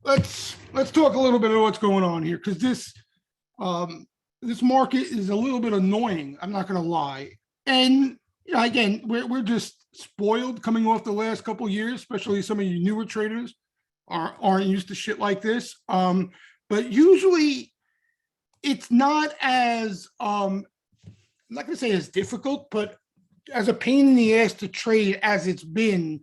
let's talk a little bit of what's going on here, because this market is a little bit annoying. I'm not going to lie, and again, we're just spoiled coming off the last couple of years, especially some of you newer traders aren't used to shit like this. But usually it's not as I'm not going to say as difficult, but as a pain in the ass to trade as it's been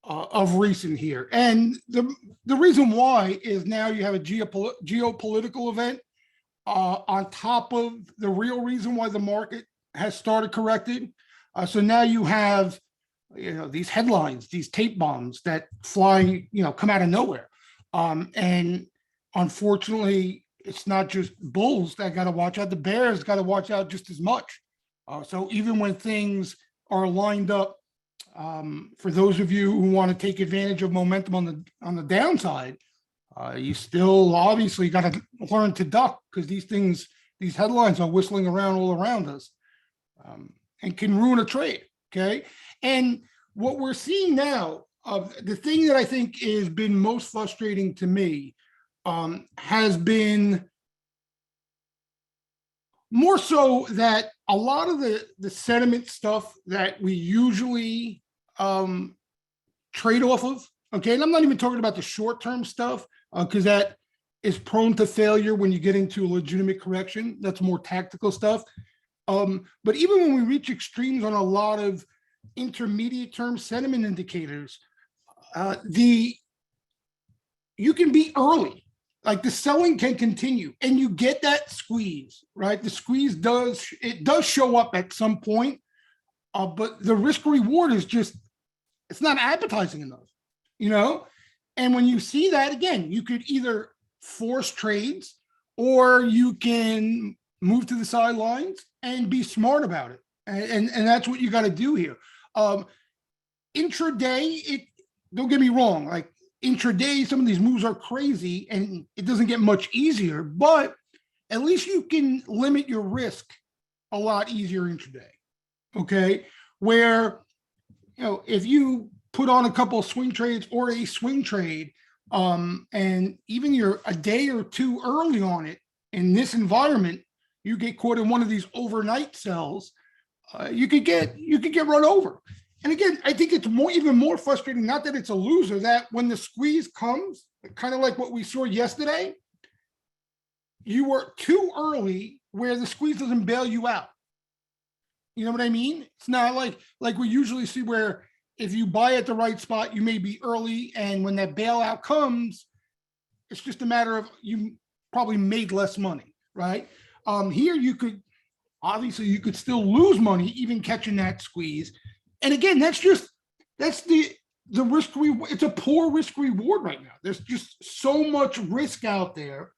of recent here. And the reason why is now you have a geopolitical event on top of the real reason why the market has started correcting. So now you have these headlines, these tape bombs that fly, come out of nowhere. And unfortunately, it's not just bulls that got to watch out. The bears got to watch out just as much. So even when things are lined up, for those of you who want to take advantage of momentum on the downside, you still obviously got to learn to duck, because these headlines are whistling around all around us, and can ruin a trade. Okay, and what we're seeing now, the thing that I think has been most frustrating to me, has been more so that a lot of the sentiment stuff that we usually trade off of. Okay, and I'm not even talking about the short-term stuff, because that is prone to failure when you get into a legitimate correction. That's more tactical stuff. But even when we reach extremes on a lot of intermediate term sentiment indicators, you can be early, like the selling can continue, and you get that squeeze, right? The squeeze does show up at some point, but the risk reward is just, it's not appetizing enough, And when you see that, again, you could either force trades, or you can move to the sidelines and be smart about it. And that's what you got to do here. Intraday, don't get me wrong, like intraday, some of these moves are crazy and it doesn't get much easier, but at least you can limit your risk a lot easier intraday. Okay. Where, if you put on a couple of swing trades or a swing trade, and even you're a day or two early on it in this environment, you get caught in one of these overnight sells, you could get run over. And again, I think it's even more frustrating, not that it's a loser, that when the squeeze comes, kind of like what we saw yesterday, you were too early where the squeeze doesn't bail you out. You know what I mean? It's not like we usually see, where if you buy at the right spot, you may be early, and when that bailout comes, it's just a matter of you probably made less money, right? Here you could still lose money even catching that squeeze. And again, that's the risk reward. It's a poor risk reward right now. There's just so much risk out there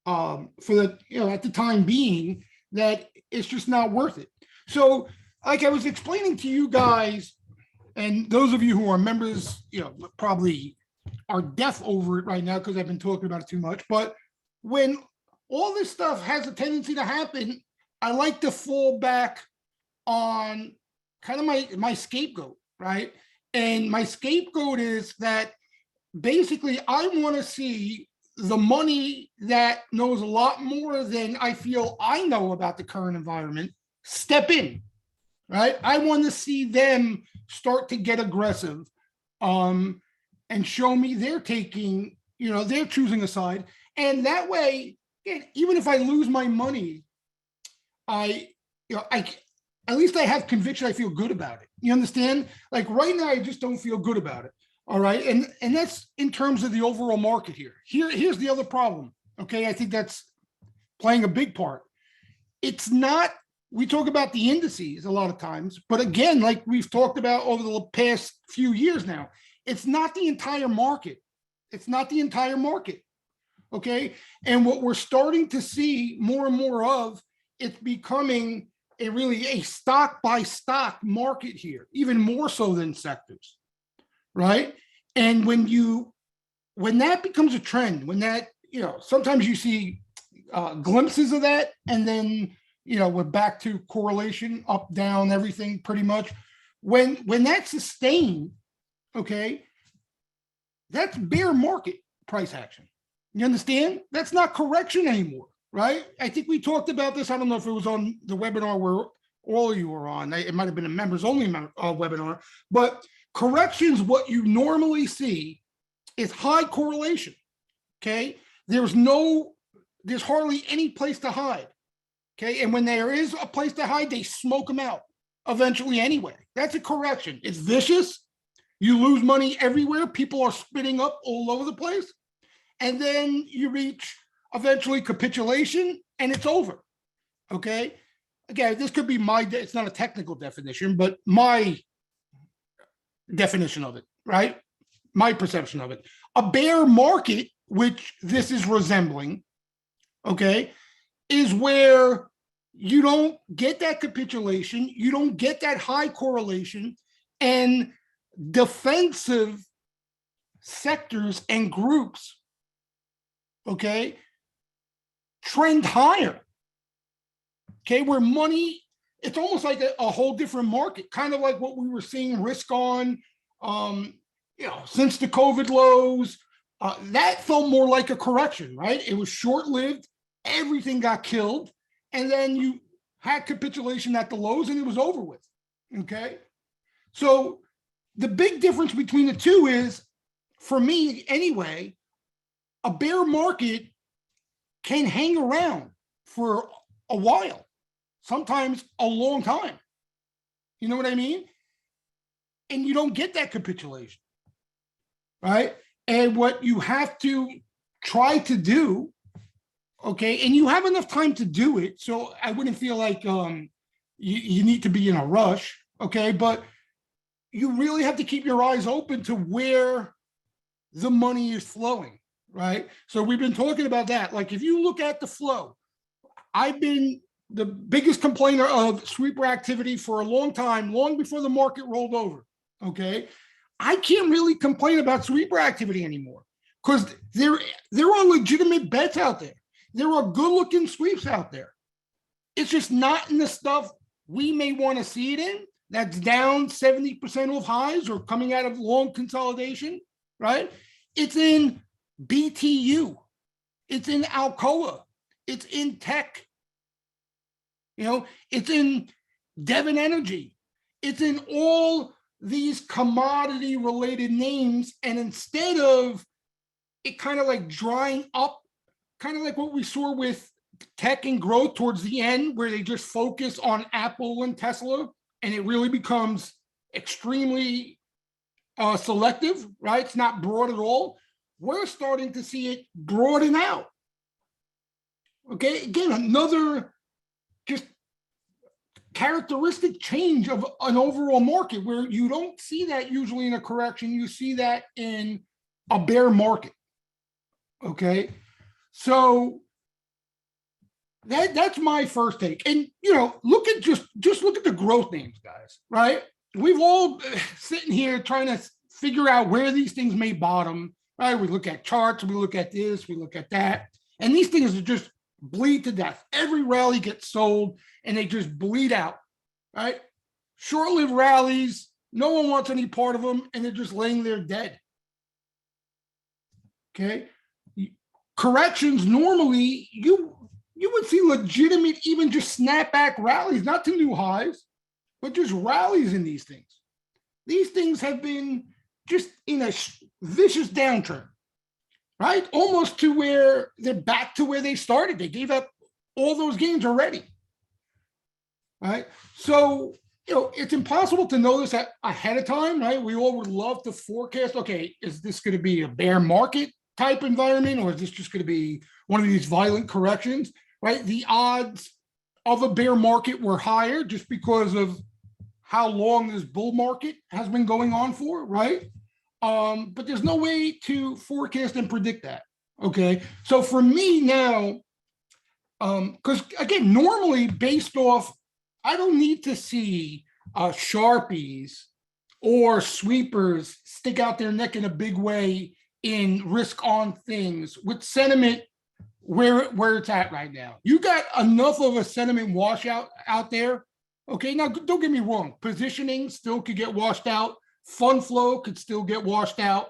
for the at the time being, that it's just not worth it. So, like I was explaining to you guys, and those of you who are members, probably are deaf over it right now because I've been talking about it too much. But when all this stuff has a tendency to happen, I like to fall back on kind of my scapegoat, right? And my scapegoat is that basically I want to see the money that knows a lot more than I feel I know about the current environment step in, right? I want to see them start to get aggressive, and show me they're taking, they're choosing a side. And that way, even if I lose my money, I at least I have conviction. I feel good about it. You understand? Like right now, I just don't feel good about it. All right. And that's in terms of the overall market here. Here's the other problem. Okay. I think that's playing a big part. It's not, we talk about the indices a lot of times, but again, like we've talked about over the past few years now, it's not the entire market. It's not the entire market. Okay. And what we're starting to see more and more of, it's becoming a stock by stock market here, even more so than sectors, right? And when that becomes a trend, when that, sometimes you see glimpses of that, and then, we're back to correlation, up, down, everything pretty much. When that's sustained, okay, that's bear market price action. You understand? That's not correction anymore, right? I think we talked about this. I don't know if it was on the webinar where all of you were on. It might have been a members only webinar, but corrections, what you normally see is high correlation. Okay. There's hardly any place to hide. Okay. And when there is a place to hide, they smoke them out eventually anyway. That's a correction. It's vicious. You lose money everywhere. People are spitting up all over the place. And then you reach eventually capitulation and it's over. Okay. Again, this could be it's not a technical definition, but my definition of it, right? My perception of it. A bear market, which this is resembling, okay, is where you don't get that capitulation, you don't get that high correlation, and defensive sectors and groups, okay, trend higher. Okay, where money, it's almost like a whole different market, kind of like what we were seeing risk on, since the COVID lows. That felt more like a correction, right? It was short-lived, everything got killed, and then you had capitulation at the lows and it was over with, okay? So the big difference between the two is, for me anyway, a bear market can hang around for a while, sometimes a long time. You know what I mean? And you don't get that capitulation, right? And what you have to try to do, okay, and you have enough time to do it, so I wouldn't feel like you need to be in a rush, okay? But you really have to keep your eyes open to where the money is flowing, right? So we've been talking about that. Like if you look at the flow, I've been the biggest complainer of sweeper activity for a long time, long before the market rolled over, okay? I can't really complain about sweeper activity anymore because there are legitimate bets out there. There are good-looking sweeps out there. It's just not in the stuff we may want to see it in. That's down 70% off highs or coming out of long consolidation, right? It's in BTU. It's in Alcoa. It's in tech. It's in Devon Energy. It's in all these commodity related names. And instead of it kind of like drying up, kind of like what we saw with tech and growth towards the end, where they just focus on Apple and Tesla, and it really becomes extremely selective, right? It's not broad at all. We're starting to see it broaden out. Okay, again, another just characteristic change of an overall market where you don't see that usually in a correction. You see that in a bear market. Okay, so that's my first take. And look at just look at the growth names, guys, right? We've all sitting here trying to figure out where these things may bottom, right? We look at charts, we look at this, we look at that, and these things are just bleed to death. Every rally gets sold and they just bleed out, right? Short-lived rallies, no one wants any part of them, and they're just laying there dead. Okay, corrections normally you would see legitimate, even just snapback rallies, not to new highs, but just rallies in these things. These things have been just in a vicious downturn, right? Almost to where they're back to where they started. They gave up all those gains already, right? So, it's impossible to know this ahead of time, right? We all would love to forecast, okay, is this going to be a bear market type environment, or is this just going to be one of these violent corrections, right? The odds of a bear market were higher just because of how long this bull market has been going on for, right? But there's no way to forecast and predict that, okay? So for me now, because again, normally based off, I don't need to see Sharpies or sweepers stick out their neck in a big way in risk on things with sentiment where it's at right now. You got enough of a sentiment washout out there. Okay, now don't get me wrong, positioning still could get washed out, fund flow could still get washed out,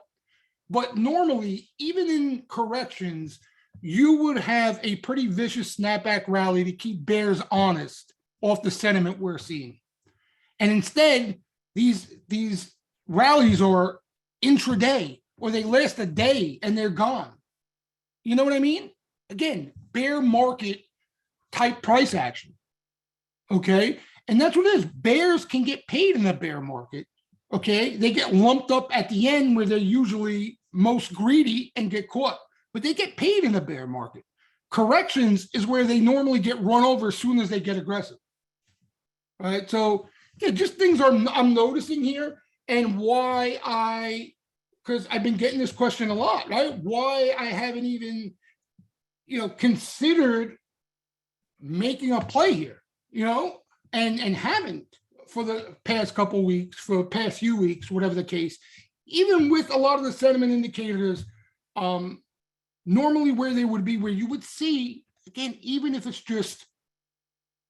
But normally, even in corrections, you would have a pretty vicious snapback rally to keep bears honest off the sentiment we're seeing. And instead, these rallies are intraday, or they last a day and they're gone. You know what I mean? Again, bear market type price action. Okay. And that's what it is. Bears can get paid in the bear market. Okay. They get lumped up at the end where they're usually most greedy and get caught, but they get paid in the bear market. Corrections is where they normally get run over as soon as they get aggressive. All right. So, yeah, just things I'm noticing here, and why because I've been getting this question a lot, right? Why I haven't even, considered making a play here, and haven't for the past couple weeks, for the past few weeks, whatever the case, even with a lot of the sentiment indicators, normally where they would be, where you would see, again, even if it's just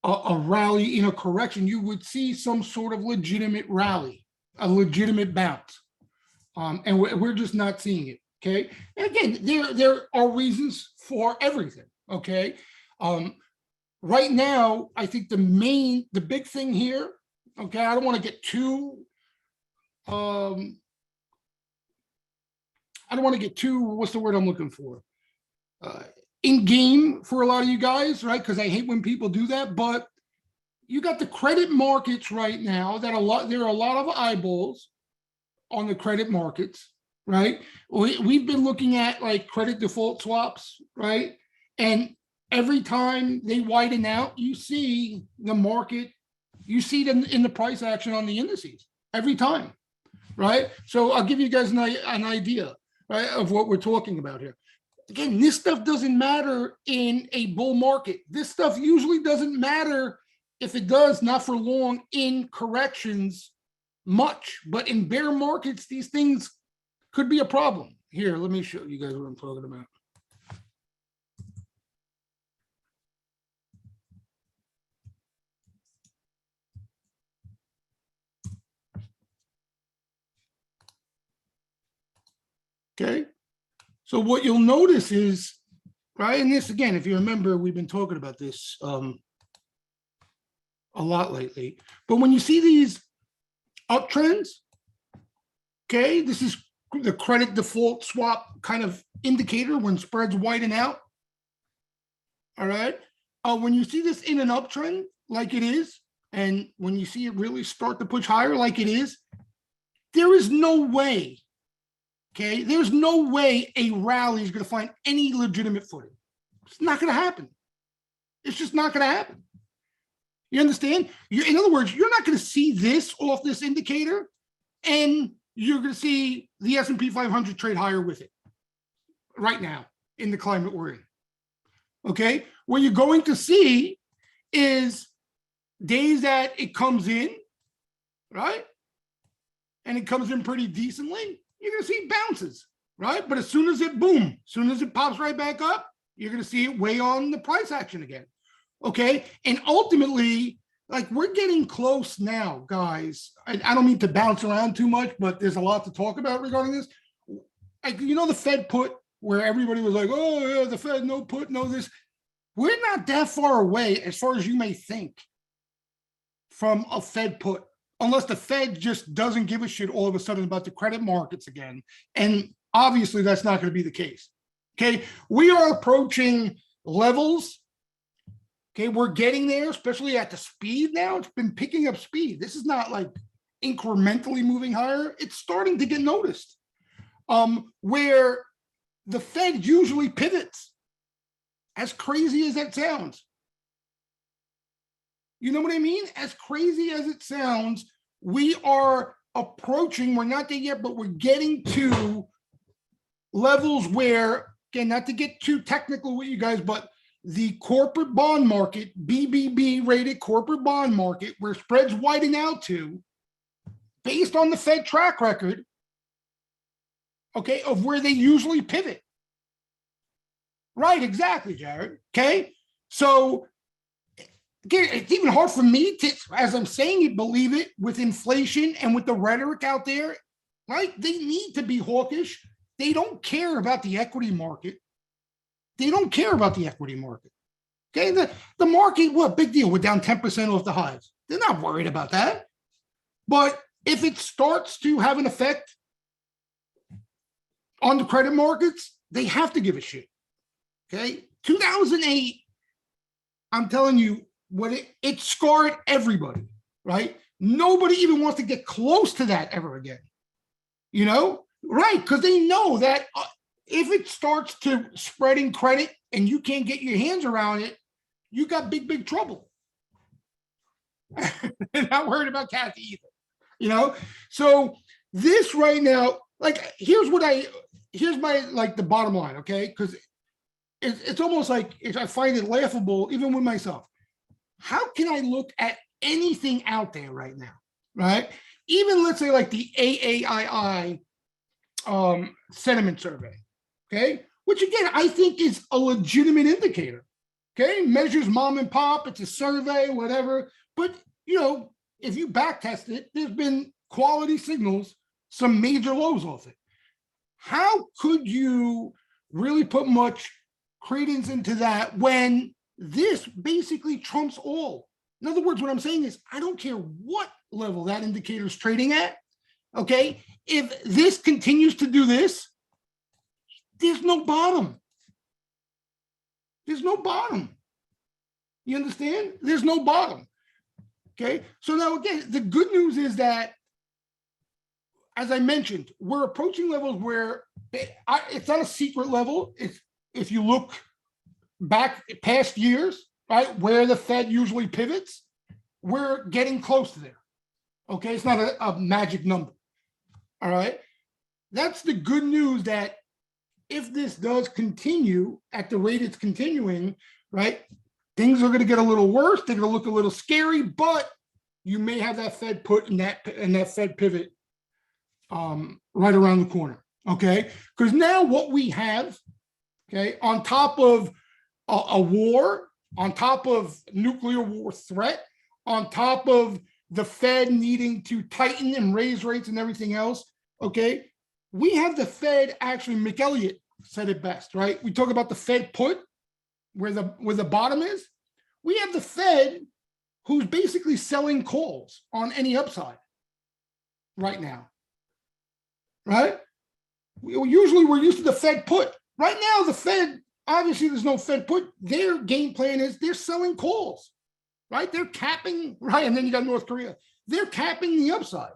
a rally in a correction, you would see some sort of legitimate rally, a legitimate bounce. And we're just not seeing it. Okay. And again, there are reasons for everything. Okay. Right now, I think the big thing here, okay, I don't want to get too, what's the word I'm looking for? In game for a lot of you guys, right? Because I hate when people do that, but you got the credit markets right now there are a lot of eyeballs on the credit markets, right? We've been looking at like credit default swaps, right? And every time they widen out, you see the market, you see them in the price action on the indices every time, right? So I'll give you guys an idea, right, of what we're talking about here. Again, this stuff doesn't matter in a bull market. This stuff usually doesn't matter, if it does, not for long, in corrections much. But in bear markets, these things could be a problem. Here, let me show you guys what I'm talking about. Okay. So what you'll notice is, right, and this, again, if you remember, we've been talking about this a lot lately, but when you see these uptrends, okay, this is the credit default swap kind of indicator when spreads widen out. All right. When you see this in an uptrend like it is, and when you see it really start to push higher like it is, there is no way, okay, there's no way a rally is going to find any legitimate footing. It's not going to happen. It's just not going to happen. You understand? In other words, you're not going to see this off this indicator, and you're going to see the S&P 500 trade higher with it right now in the climate we're in. Okay? What you're going to see is days that it comes in, right? And it comes in pretty decently. You're going to see bounces, right? But as soon as it boom, as soon as it pops right back up, you're going to see it weigh on the price action again. Okay. And ultimately, like, we're getting close now, guys. I don't mean to bounce around too much, but there's a lot to talk about regarding this. Like, the Fed put, where everybody was like, oh, yeah, the Fed, no put, no this. We're not that far away, as far as you may think, from a Fed put, unless the Fed just doesn't give a shit all of a sudden about the credit markets again. And obviously, that's not going to be the case. Okay. We are approaching levels. Okay, we're getting there, especially at the speed now. It's been picking up speed. This is not like incrementally moving higher. It's starting to get noticed. Where the Fed usually pivots, as crazy as that sounds. You know what I mean? As crazy as it sounds, we are approaching, we're not there yet, but we're getting to levels where, again, not to get too technical with you guys, but the corporate bond market, BBB rated corporate bond market, where spreads widen out to, based on the Fed track record, okay, of where they usually pivot. Right, exactly, Jared. Okay, so again, it's even hard for me to, as I'm saying it, believe it with inflation and with the rhetoric out there, right? They need to be hawkish. They don't care about the equity market. They don't care about the equity market. Okay. The market, what big deal? We're down 10% off the highs. They're not worried about that. But if it starts to have an effect on the credit markets, they have to give a shit. Okay. 2008, I'm telling you, what it scarred everybody, right? Nobody even wants to get close to that ever again. You know, right? Because they know that if it starts to spreading credit and you can't get your hands around it, you got big trouble. Not worried about Kathy either. You know, so this right now, like, here's my, like, the bottom line, okay? Because it's almost like I find it laughable even with myself. How can I look at anything out there right now, right? Even let's say like the AAII sentiment survey, okay? Which again, I think is a legitimate indicator, okay? Measures mom and pop, it's a survey, whatever. But, you know, if you back test it, there's been quality signals, some major lows off it. How could you really put much credence into that when this basically trumps all? In other words, what I'm saying is, I don't care what level that indicator is trading at, okay? If this continues to do this, there's no bottom. There's no bottom. You understand? There's no bottom. Okay. So now again, the good news is that, as I mentioned, we're approaching levels where it's not a secret level. It's, if you look back past years, right, where the Fed usually pivots, we're getting close to there. Okay. It's not a magic number. All right. That's the good news, that if this does continue at the rate it's continuing, right, things are going to get a little worse. They're going to look a little scary, but you may have that Fed put in that Fed pivot right around the corner. Okay. Because now what we have, okay, on top of a war, on top of nuclear war threat, on top of the Fed needing to tighten and raise rates and everything else, okay, we have the Fed, actually, McElliott said it best, right? We talk about the Fed put, where the bottom is. We have the Fed who's basically selling calls on any upside right now, right? Usually we're used to the Fed put. Right now, the Fed, obviously there's no Fed put. Their game plan is they're selling calls, right? They're capping, right? And then you got North Korea. They're capping the upside.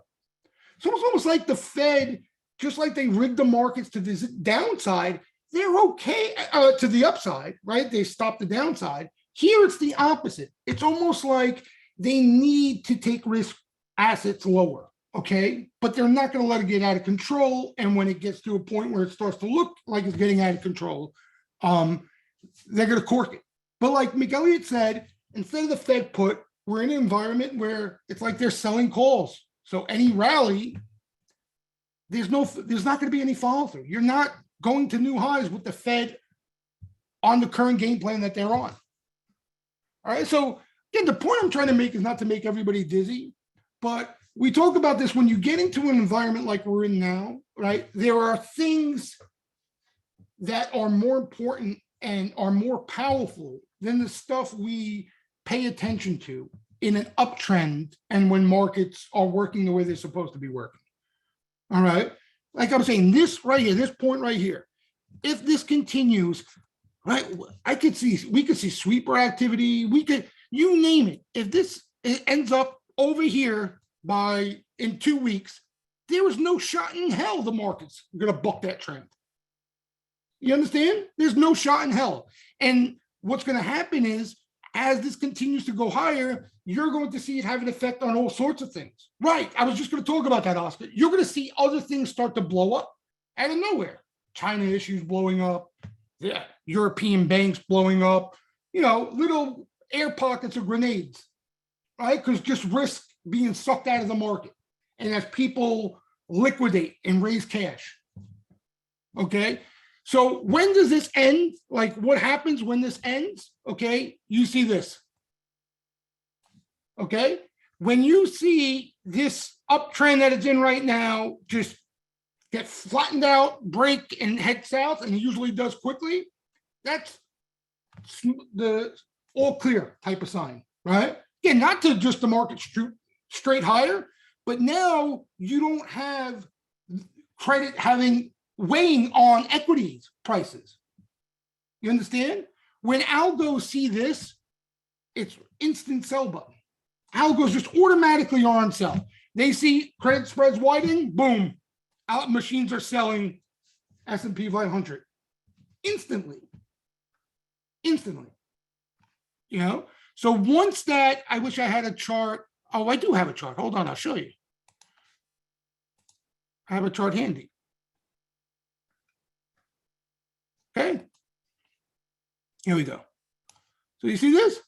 So it's almost like the Fed, just like they rigged the markets to the downside, they're okay to the upside, right? They stop the downside. Here it's the opposite. It's almost like they need to take risk assets lower, okay? But they're not going to let it get out of control. And when it gets to a point where it starts to look like it's getting out of control, they're going to cork it. But like McElliott said, instead of the Fed put, we're in an environment where it's like they're selling calls. So any rally, there's not going to be any follow through. You're not going to new highs with the Fed on the current game plan that they're on. All right. So again, the point I'm trying to make is not to make everybody dizzy, but we talk about this when you get into an environment like we're in now, right? There are things that are more important and are more powerful than the stuff we pay attention to in an uptrend and when markets are working the way they're supposed to be working. All right. Like I'm saying, this right here, this point right here, if this continues, right, we could see sweeper activity. We could, you name it. If this ends up over here in 2 weeks, there is no shot in hell the market's going to buck that trend. You understand? There's no shot in hell. And what's going to happen is, as this continues to go higher, you're going to see it have an effect on all sorts of things. Right. I was just going to talk about that, Oscar. You're going to see other things start to blow up out of nowhere. China issues blowing up. Yeah. European banks blowing up. You know, little air pockets of grenades, right? Because just risk being sucked out of the market. And as people liquidate and raise cash. Okay. So when does this end? Like, what happens when this ends? Okay, you see this. Okay, when you see this uptrend that it's in right now just get flattened out, break, and head south, and it usually does quickly, that's the all clear type of sign, right? Again, not to just the market straight higher, but now you don't have credit having weighing on equities prices. You understand? When algos see this, it's instant sell button. Algos just automatically are on sell. They see credit spreads widening, boom, out machines are selling S&P 500 instantly. You know, so once that, I wish I had a chart. Oh, I do have a chart. Hold on, I'll show you. I have a chart handy. Okay, here we go. So you see this?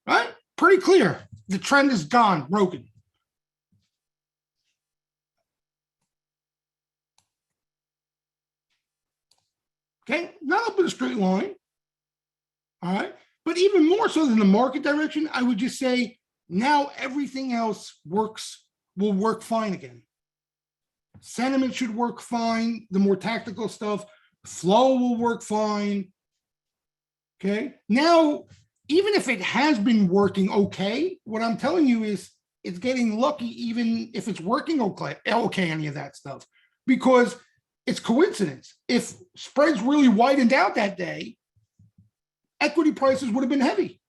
Right? Pretty clear. The trend is gone, broken. Okay, not up in a straight line. All right. But even more so than the market direction, I would just say now everything else will work fine again. Sentiment should work fine. The more tactical stuff, flow will work fine. Okay. Now, even if it has been working okay, what I'm telling you is it's getting lucky, even if it's working okay, any of that stuff, because it's coincidence. If spreads really widened out that day, equity prices would have been heavy.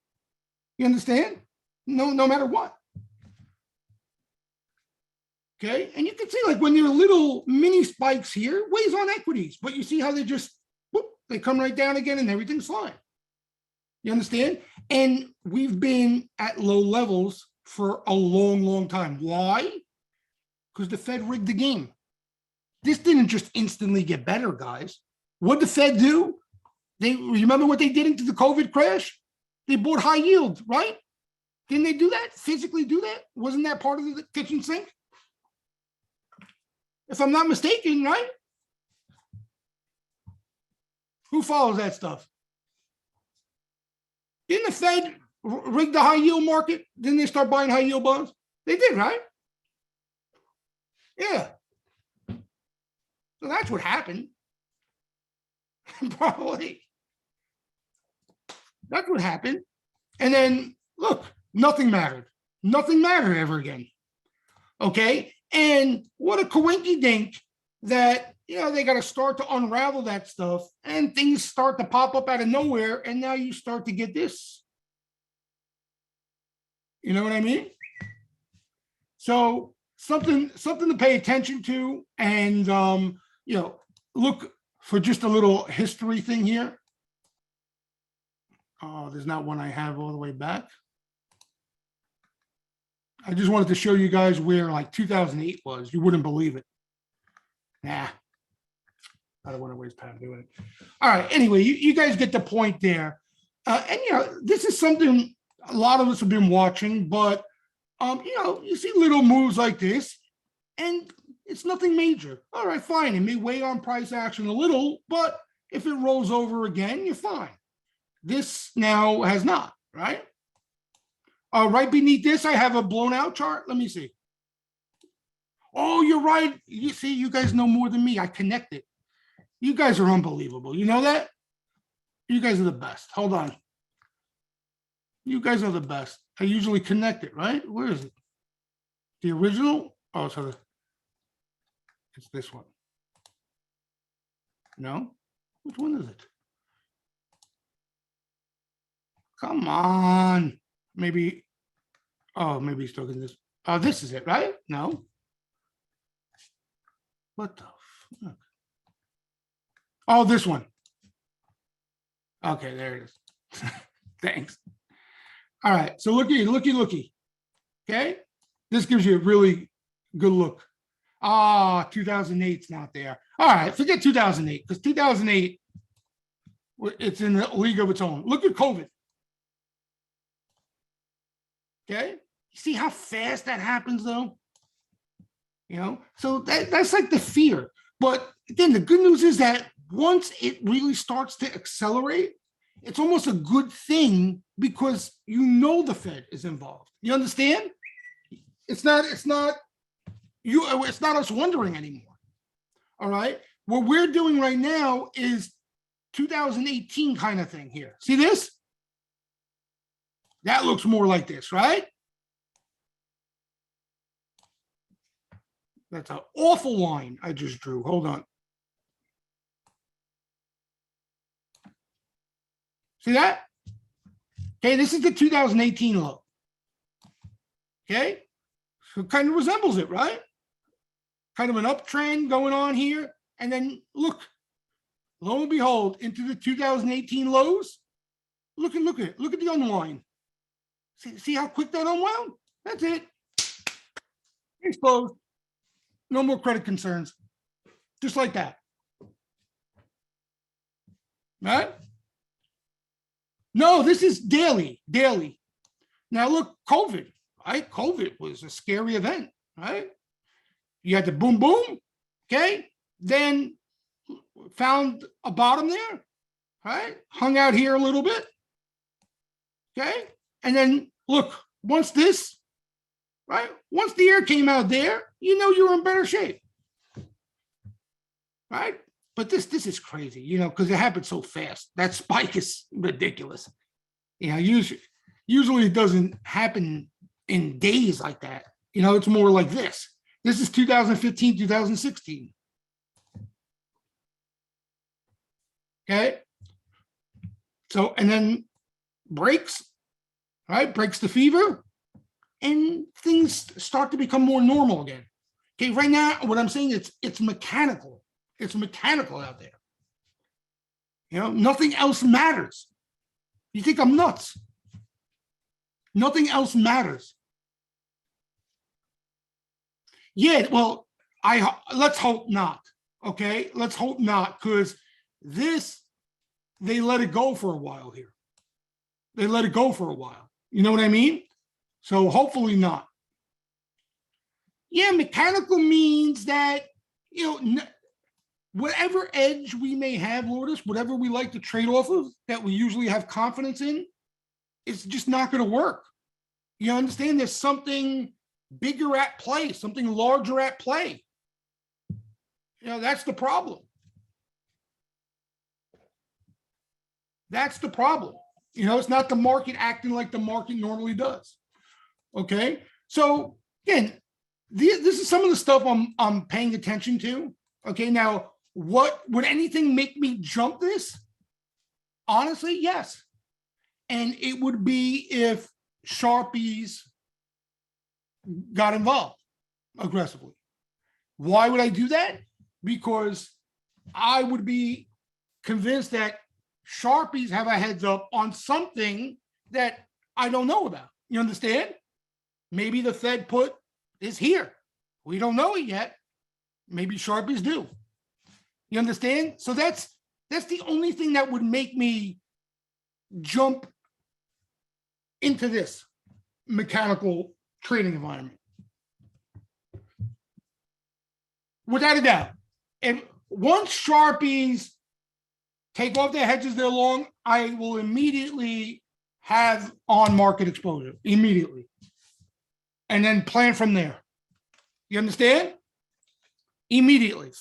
You understand? No matter what. Okay, and you can see like when there are little mini spikes here, weighs on equities, but you see how they just whoop, they come right down again and everything's fine. You understand? And we've been at low levels for a long time. Why? Because the Fed rigged the game. This didn't just instantly get better, guys. What did the Fed do? They remember what they did into the COVID crash? They bought high yield, right? Didn't they do that? Physically do that? Wasn't that part of the kitchen sink? If I'm not mistaken, right? Who follows that stuff? Didn't the Fed rig the high yield market? Didn't they start buying high yield bonds? They did, right? Yeah. So that's what happened. Probably. That's what happened. And then look, nothing mattered. Nothing mattered ever again. Okay. And what a coinky dink that, they got to start to unravel that stuff and things start to pop up out of nowhere. And now you start to get this. You know what I mean? So something to pay attention to, and look for just a little history thing here. Oh, there's not one I have all the way back. I just wanted to show you guys where like 2008 was. You wouldn't believe it. Nah, I don't want to waste time doing it. All right. Anyway, you guys get the point there. And this is something a lot of us have been watching, but you see little moves like this, and it's nothing major. All right, fine. It may weigh on price action a little, but if it rolls over again, you're fine. This now has not, right? Right beneath this, I have a blown out chart. Let me see. Oh, you're right. You see, you guys know more than me. I connect it. You guys are unbelievable. You know that? You guys are the best. Hold on. You guys are the best. I usually connect it, right? Where is it? The original? Oh, so it's this one. No? Which one is it? Come on. Maybe, maybe he's talking this. Oh, this is it, right? No. What the fuck? Oh, this one. Okay, there it is. Thanks. All right, so looky. Okay, this gives you a really good look. 2008's not there. All right, forget 2008, because 2008, it's in a league of its own. Look at COVID. Okay, you see how fast that happens, though? So that's like the fear. But again, the good news is that once it really starts to accelerate, it's almost a good thing because the Fed is involved. You understand? it's not you. It's not us wondering anymore. All right. What we're doing right now is 2018 kind of thing here. See this? That looks more like this, right? That's an awful line I just drew. Hold on. See that? Okay, this is the 2018 low. Okay, so it kind of resembles it, right? Kind of an uptrend going on here. And then look, lo and behold, into the 2018 lows. Look at it. Look at the unwind. See how quick that unwound? That's it. It's closed. No more credit concerns. Just like that. Right? No, this is daily. Now look, COVID, right? COVID was a scary event, right? You had the boom, boom, okay? Then found a bottom there, right? Hung out here a little bit, okay? And then look, once this, right? Once the air came out there, you know you were in better shape, right? But this is crazy, you know, because it happened so fast. That spike is ridiculous. You know, usually it doesn't happen in days like that. You know, it's more like this. This is 2015, 2016. Okay. So, and then breaks, right? Breaks the fever, and things start to become more normal again. Okay. Right now, what I'm saying is it's mechanical. It's mechanical out there. You know, nothing else matters. You think I'm nuts? Nothing else matters. Yeah, well, let's hope not. Okay, let's hope not, because this, they let it go for a while here. They let it go for a while. You know what I mean? So hopefully not. Yeah, mechanical means that, you know, whatever edge we may have, Lourdes, whatever we like to trade off of that we usually have confidence in, it's just not going to work. You understand? There's something bigger at play, something larger at play. You know, that's the problem. That's the problem. You know, it's not the market acting like the market normally does. Okay. So again, this is some of the stuff I'm paying attention to. Okay. Now, what would anything make me jump this? Honestly, yes. And it would be if Sharpies got involved aggressively. Why would I do that? Because I would be convinced that Sharpies have a heads up on something that I don't know about. You understand? Maybe the Fed put is here. We don't know it yet. Maybe Sharpies do. You understand? So that's the only thing that would make me jump into this mechanical trading environment. Without a doubt. And once Sharpies take off their hedges they're long, I will immediately have on-market exposure, immediately. And then plan from there. You understand? Immediately.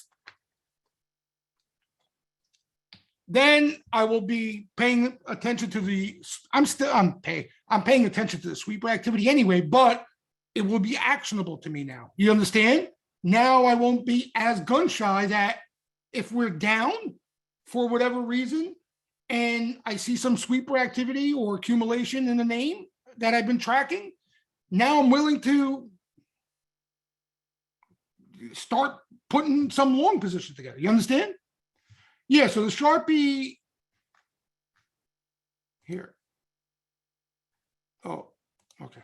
Then I will be paying attention to the, I'm paying attention to the sweeper activity anyway, but it will be actionable to me now. You understand? Now I won't be as gun shy that if we're down for whatever reason, and I see some sweeper activity or accumulation in the name that I've been tracking, now I'm willing to start putting some long positions together. You understand? Yeah, so the Sharpie here. Oh, okay.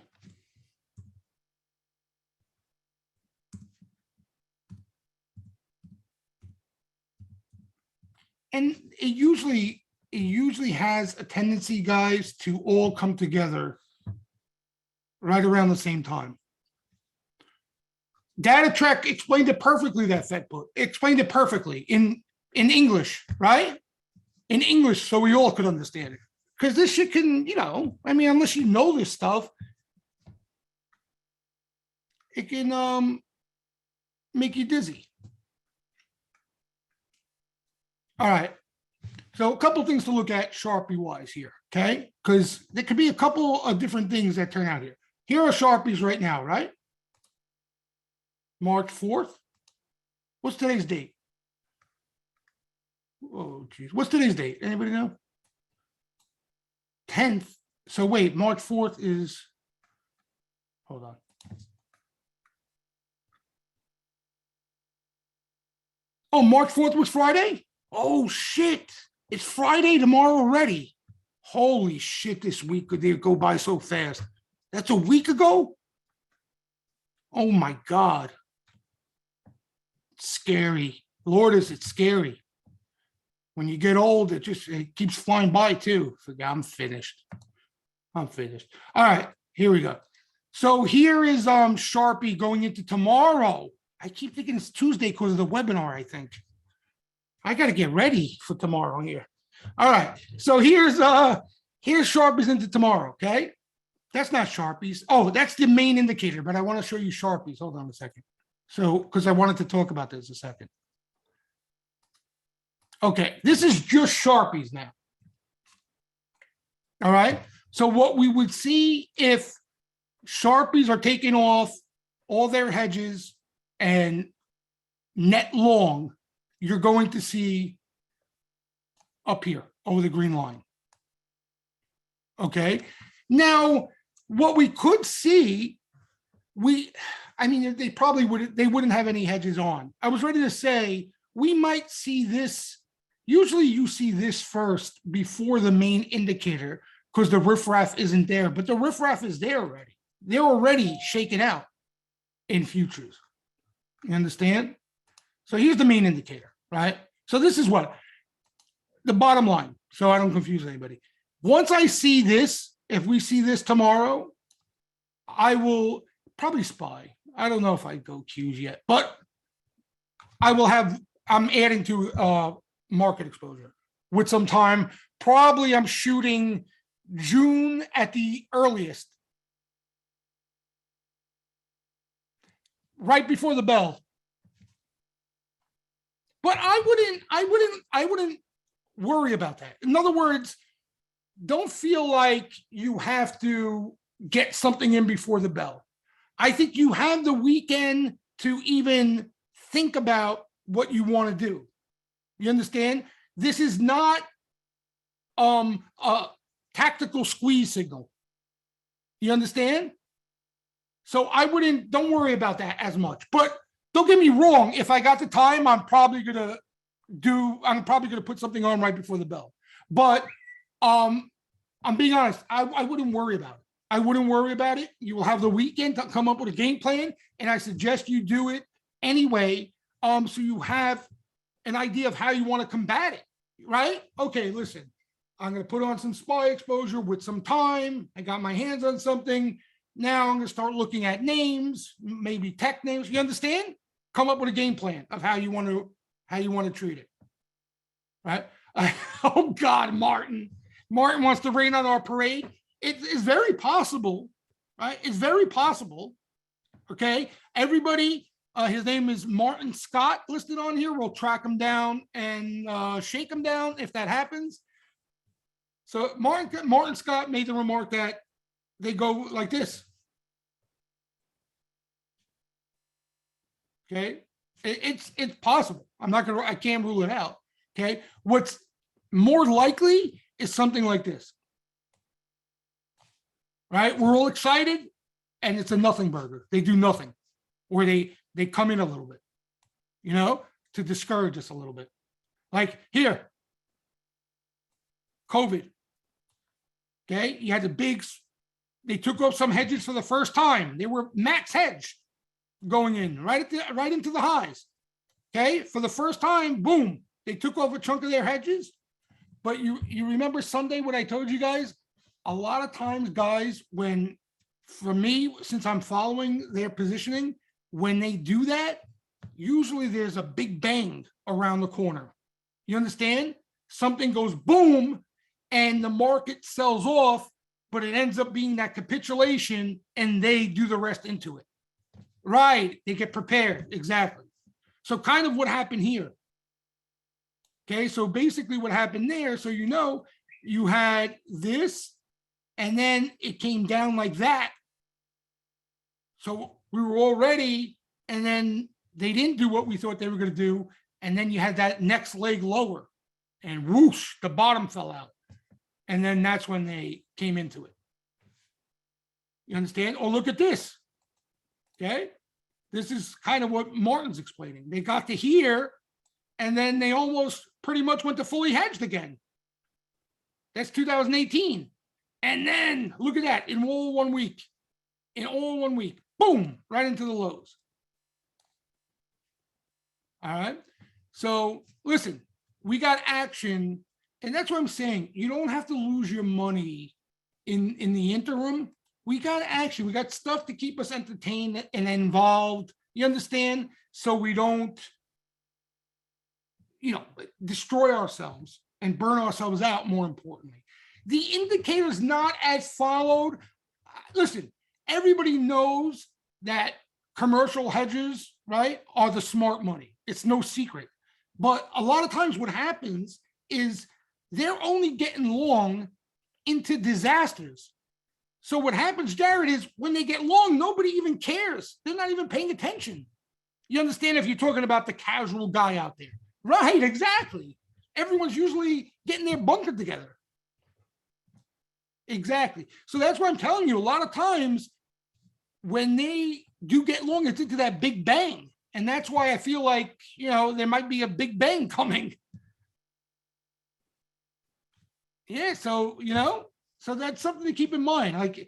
And it usually has a tendency, guys, to all come together right around the same time. Data Trek explained it perfectly, that Fed put. Explained it perfectly in English, right? In English, so we all could understand it. Because this shit can, you know, I mean, unless you know this stuff, it can make you dizzy. All right. So a couple things to look at Sharpie wise here, okay? Because there could be a couple of different things that turn out here. Here are Sharpies right now, right? March 4th. What's today's date? Oh, geez. What's today's date? Anybody know? 10th. So wait, March 4th is, hold on. Oh, March 4th was Friday? Oh, shit. It's Friday tomorrow already. Holy shit, this week could go by so fast. That's a week ago? Oh my God. It's scary. Lord, is it scary. When you get old, it keeps flying by too. I'm finished. I'm finished. All right, here we go. So here is Sharpie going into tomorrow. I keep thinking it's Tuesday because of the webinar, I think. I got to get ready for tomorrow here. All right, so here's Sharpies into tomorrow, okay? That's not Sharpies. Oh, that's the main indicator, but I want to show you Sharpies. Hold on a second. So, because I wanted to talk about this a second. Okay, this is just Sharpies now. All right, so what we would see if Sharpies are taking off all their hedges and net long, you're going to see up here over the green line. Okay, now what we could see, I mean, they wouldn't have any hedges on. I was ready to say we might see this. Usually you see this first before the main indicator because the riffraff isn't there, but the riffraff is there already. They're already shaken out in futures. You understand? So here's the main indicator, right? So this is what the bottom line, so I don't confuse anybody. Once I see this, if we see this tomorrow, I will probably SPY. I don't know if I go Qs yet, but I'm adding to market exposure with some time. Probably I'm shooting June at the earliest, right before the bell. But I wouldn't worry about that. In other words, don't feel like you have to get something in before the bell. I think you have the weekend to even think about what you want to do. You understand? This is not a tactical squeeze signal. You understand? So don't worry about that as much. But don't get me wrong, if I got the time, I'm probably gonna put something on right before the bell. But I'm being honest, I wouldn't worry about it. I wouldn't worry about it. You will have the weekend to come up with a game plan, and I suggest you do it anyway, so you have an idea of how you want to combat it, right? Okay, listen, I'm going to put on some SPY exposure with some time. I got my hands on something. Now I'm going to start looking at names, maybe tech names. You understand? Come up with a game plan of how you want to treat it, right? Oh God, Martin wants to rain on our parade. It is very possible, right? It's very possible. Okay, everybody. His name is Martin Scott listed on here. We'll track him down and shake him down if that happens. So Martin Scott made the remark that they go like this. Okay, it's possible. I can't rule it out. Okay, what's more likely is something like this. Right, we're all excited, and it's a nothing burger. They do nothing, or they come in a little bit, to discourage us a little bit. Like here, COVID. Okay, you had they took off some hedges for the first time. They were max hedge going in right into the highs. Okay, for the first time, boom, they took off a chunk of their hedges. But you remember Sunday what I told you guys? A lot of times, guys, for me, since I'm following their positioning, when they do that, usually there's a big bang around the corner. You understand? Something goes boom and the market sells off, but it ends up being that capitulation and they do the rest into it. Right. They get prepared. Exactly. So kind of what happened here. Okay. So basically what happened there, so you know, you had this, and then it came down like that. So we were all ready, and then they didn't do what we thought they were going to do. And then you had that next leg lower, and whoosh, the bottom fell out. And then that's when they came into it. You understand? Or look at this. Okay. This is kind of what Martin's explaining. They got to here, and then they almost pretty much went to fully hedged again. That's 2018. And then look at that, in all 1 week. In all 1 week, boom, right into the lows. All right. So listen, we got action, and that's what I'm saying. You don't have to lose your money in the interim. We got action. We got stuff to keep us entertained and involved. You understand? So we don't, destroy ourselves and burn ourselves out, more importantly. The indicator's not as followed. Listen, everybody knows that commercial hedges, right, are the smart money. It's no secret. But a lot of times what happens is they're only getting long into disasters. So what happens, Jared, is when they get long, nobody even cares. They're not even paying attention. You understand, if you're talking about the casual guy out there. Right, exactly. Everyone's usually getting their bunker together. Exactly. So that's why I'm telling you, a lot of times when they do get long, it's into that big bang. And that's why I feel like, there might be a big bang coming. Yeah, so, so that's something to keep in mind. Like,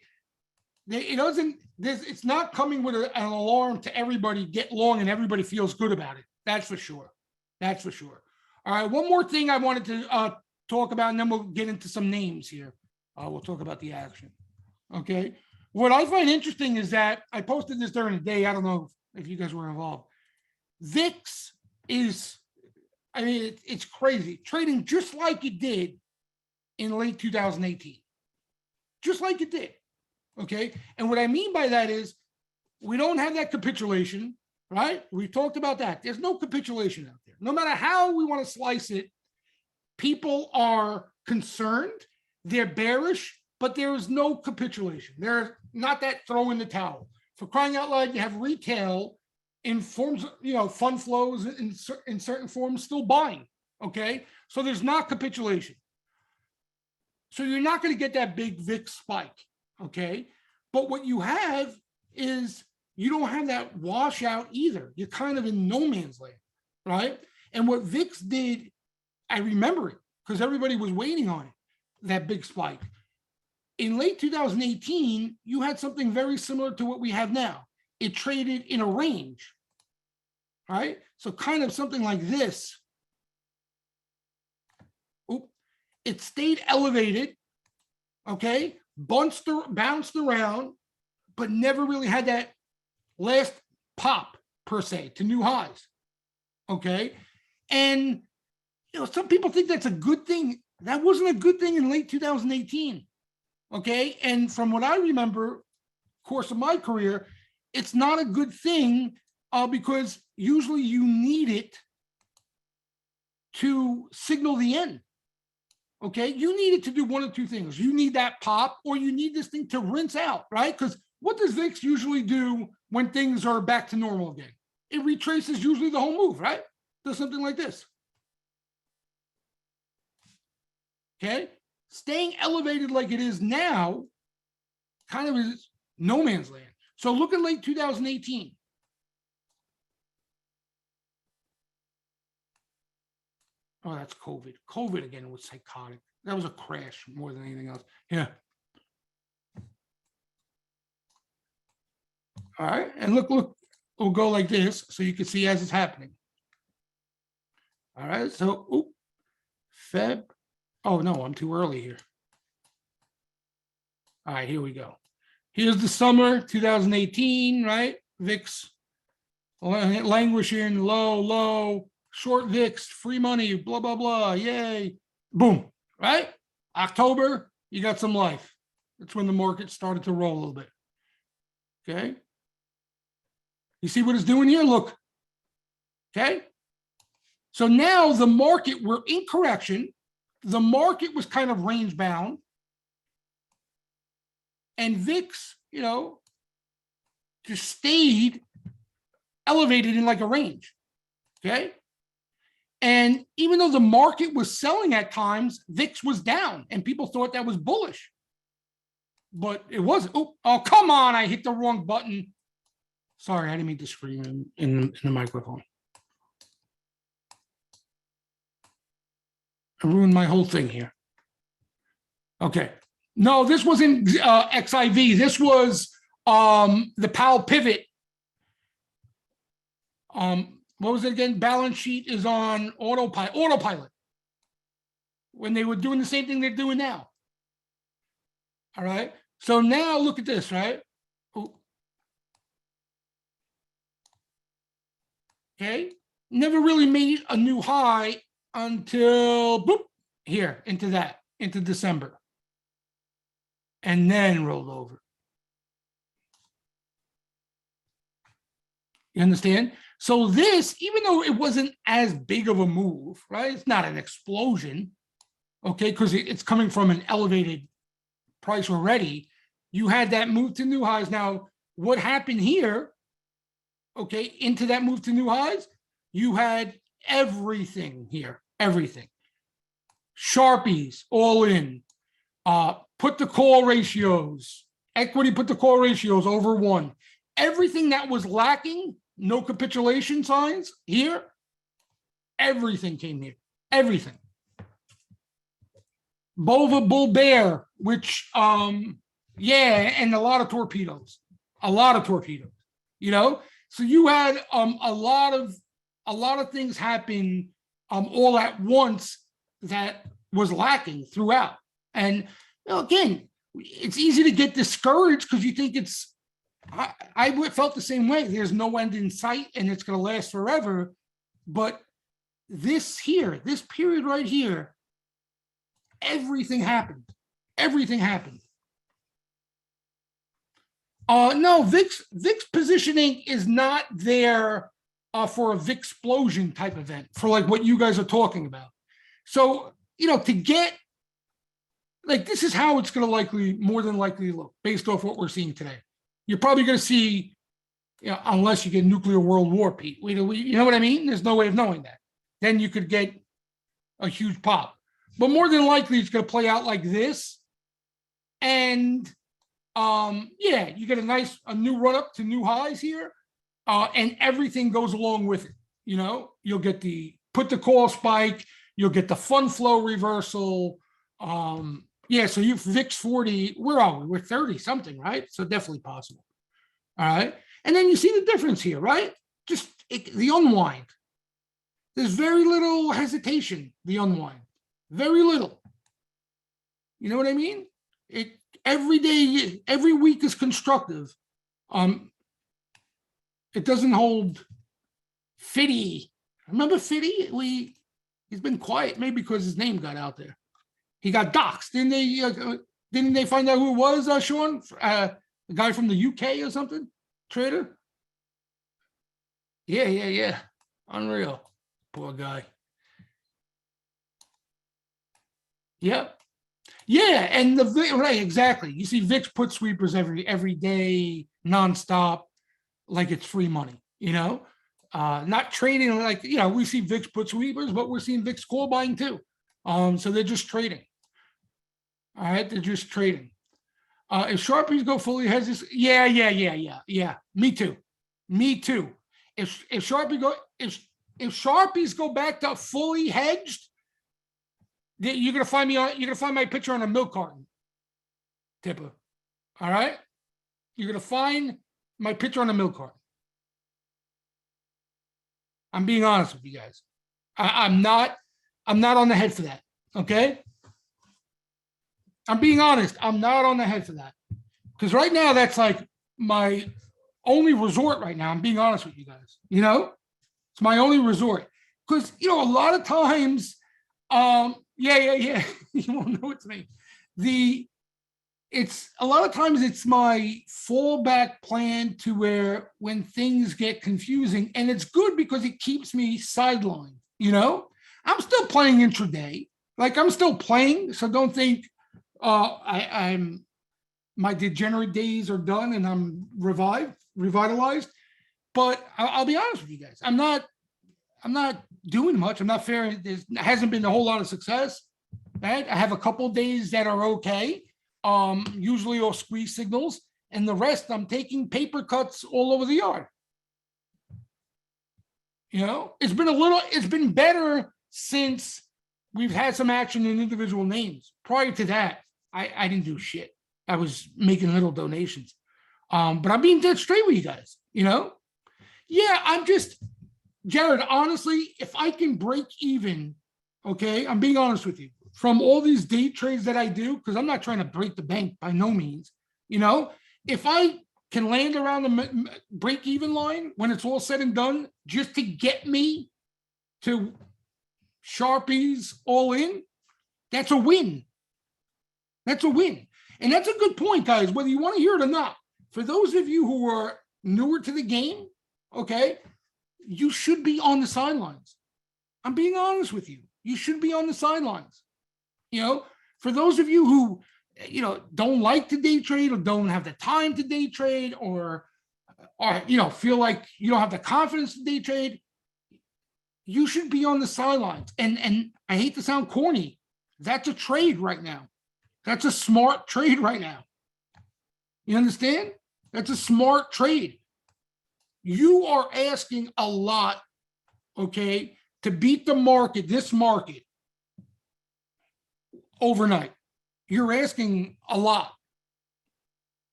it's not coming with an alarm to everybody get long and everybody feels good about it. That's for sure. That's for sure. All right, one more thing I wanted to talk about, and then we'll get into some names here. We'll talk about the action. Okay. What I find interesting is that I posted this during the day. I don't know if you guys were involved. VIX is, it's crazy. Trading just like it did in late 2018. Just like it did. Okay. And what I mean by that is we don't have that capitulation, right? We talked about that. There's no capitulation out there. No matter how we want to slice it, people are concerned, they're bearish, but there is no capitulation. There's not that throw in the towel. For crying out loud, you have retail in forms, fund flows in certain forms still buying, okay? So there's not capitulation. So you're not going to get that big VIX spike, okay? But what you have is you don't have that washout either. You're kind of in no man's land, right? And what VIX did, I remember it because everybody was waiting on it, that big spike. In late 2018, you had something very similar to what we have now. It traded in a range, right? So kind of something like this. Oop. It stayed elevated, okay? Bounced around, but never really had that last pop, per se, to new highs, okay? And, some people think that's a good thing. That wasn't a good thing in late 2018, okay? And from what I remember, course of my career, it's not a good thing because usually you need it to signal the end, okay? You need it to do one of two things. You need that pop, or you need this thing to rinse out, right? Because what does VIX usually do when things are back to normal again? It retraces usually the whole move, right? Does something like this. Okay, staying elevated like it is now kind of is no man's land. So look at late 2018. Oh, that's COVID. COVID again was psychotic. That was a crash more than anything else. Yeah. All right, and look, we'll go like this so you can see as it's happening. All right, so Feb. Oh no, I'm too early here. All right, here we go. Here's the summer 2018, right? VIX languishing, low, short VIX, free money, blah, blah, blah, yay. Boom, right? October, you got some life. That's when the market started to roll a little bit. Okay. You see what it's doing here? Look. Okay. So now the market, we're in correction. The market was kind of range bound. And VIX, just stayed elevated in like a range. Okay. And even though the market was selling at times, VIX was down and people thought that was bullish. But it wasn't. Oh, come on. I hit the wrong button. Sorry, I didn't mean to scream in the microphone. I ruined my whole thing here. Okay. No, this wasn't XIV. This was the Powell pivot. What was it again? Balance sheet is on autopilot. When they were doing the same thing they're doing now. All right. So now look at this, right? Okay. Never really made a new high until boop, here into December. And then rolled over. You understand? So this, even though it wasn't as big of a move, right? It's not an explosion, okay? Because it's coming from an elevated price already. You had that move to new highs. Now, what happened here, okay, into that move to new highs, you had everything here, everything. Sharpies, all in. Put the call ratios, equity put the call ratios over 1. Everything that was lacking, no capitulation signs here, everything came here, everything. Bova Bull Bear, which, yeah, and a lot of torpedoes, So you had a lot of things happen all at once that was lacking throughout. And again, it's easy to get discouraged because you think it's, I felt the same way. There's no end in sight and it's going to last forever. But this period right here, everything happened. Everything happened. No, VIX positioning is not there for a VIX explosion type event, for like what you guys are talking about. So, to get, like, this is how it's going to more than likely look based off what we're seeing today. You're probably going to see, unless you get nuclear world war, Pete. You know what I mean? There's no way of knowing that. Then you could get a huge pop. But more than likely, it's going to play out like this. And, yeah, you get a new run up to new highs here. And everything goes along with it. You'll get put the call spike. You'll get the fund flow reversal. Yeah, so you VIX 40, where are we? We're 30 something, right? So definitely possible. All right. And then you see the difference here, right? Just the unwind. There's very little hesitation, the unwind. Very little. You know what I mean? Every day, every week is constructive. It doesn't hold Fitty. Remember Fitty? He's been quiet, maybe because his name got out there. He got doxxed. Didn't they find out who it was, Sean? The guy from the UK or something? Trader? Yeah. Unreal. Poor guy. Yep. Yeah, and right, exactly. You see VIX put sweepers every day, nonstop, like it's free money, not trading like, we see VIX put sweepers, but we're seeing VIX call buying too. So they're just trading. All right, they're just trading. If Sharpies go fully hedges, yeah. Me too. If Sharpies go back to fully hedged, you're gonna find my picture on a milk carton, Tipper. All right, you're gonna find my picture on a milk carton. I'm being honest with you guys. I'm not on the head for that. Okay. I'm being honest. I'm not on the head for that. Because right now, that's like my only resort right now. I'm being honest with you guys. It's my only resort. Because, a lot of times, yeah. You won't know it's me. it's a lot of times it's my fallback plan to where when things get confusing, and it's good because it keeps me sidelined. I'm still playing intraday, like I'm still playing. So don't think I'm my degenerate days are done and I'm revitalized. But I'll be honest with you guys, I'm not doing much. I'm not fair. There hasn't been a whole lot of success. Right? I have a couple of days that are okay. Usually all squeeze signals, and the rest I'm taking paper cuts all over the yard. It's been better since we've had some action in individual names. Prior to that, I didn't do shit. I was making little donations. But I'm being dead straight with you guys, Yeah, I'm just, Jared, honestly, if I can break even, okay, I'm being honest with you, from all these day trades that I do, because I'm not trying to break the bank by no means, if I can land around the break even line when it's all said and done, just to get me to Sharpies all in, that's a win. That's a win. And that's a good point, guys, whether you want to hear it or not. For those of you who are newer to the game, okay, you should be on the sidelines. I'm being honest with you. You should be on the sidelines. For those of you who, don't like to day trade or don't have the time to day trade or feel like you don't have the confidence to day trade, you should be on the sidelines. And I hate to sound corny. That's a trade right now. That's a smart trade right now. You understand? That's a smart trade. You are asking a lot, okay, to beat the market, this market, overnight. You're asking a lot.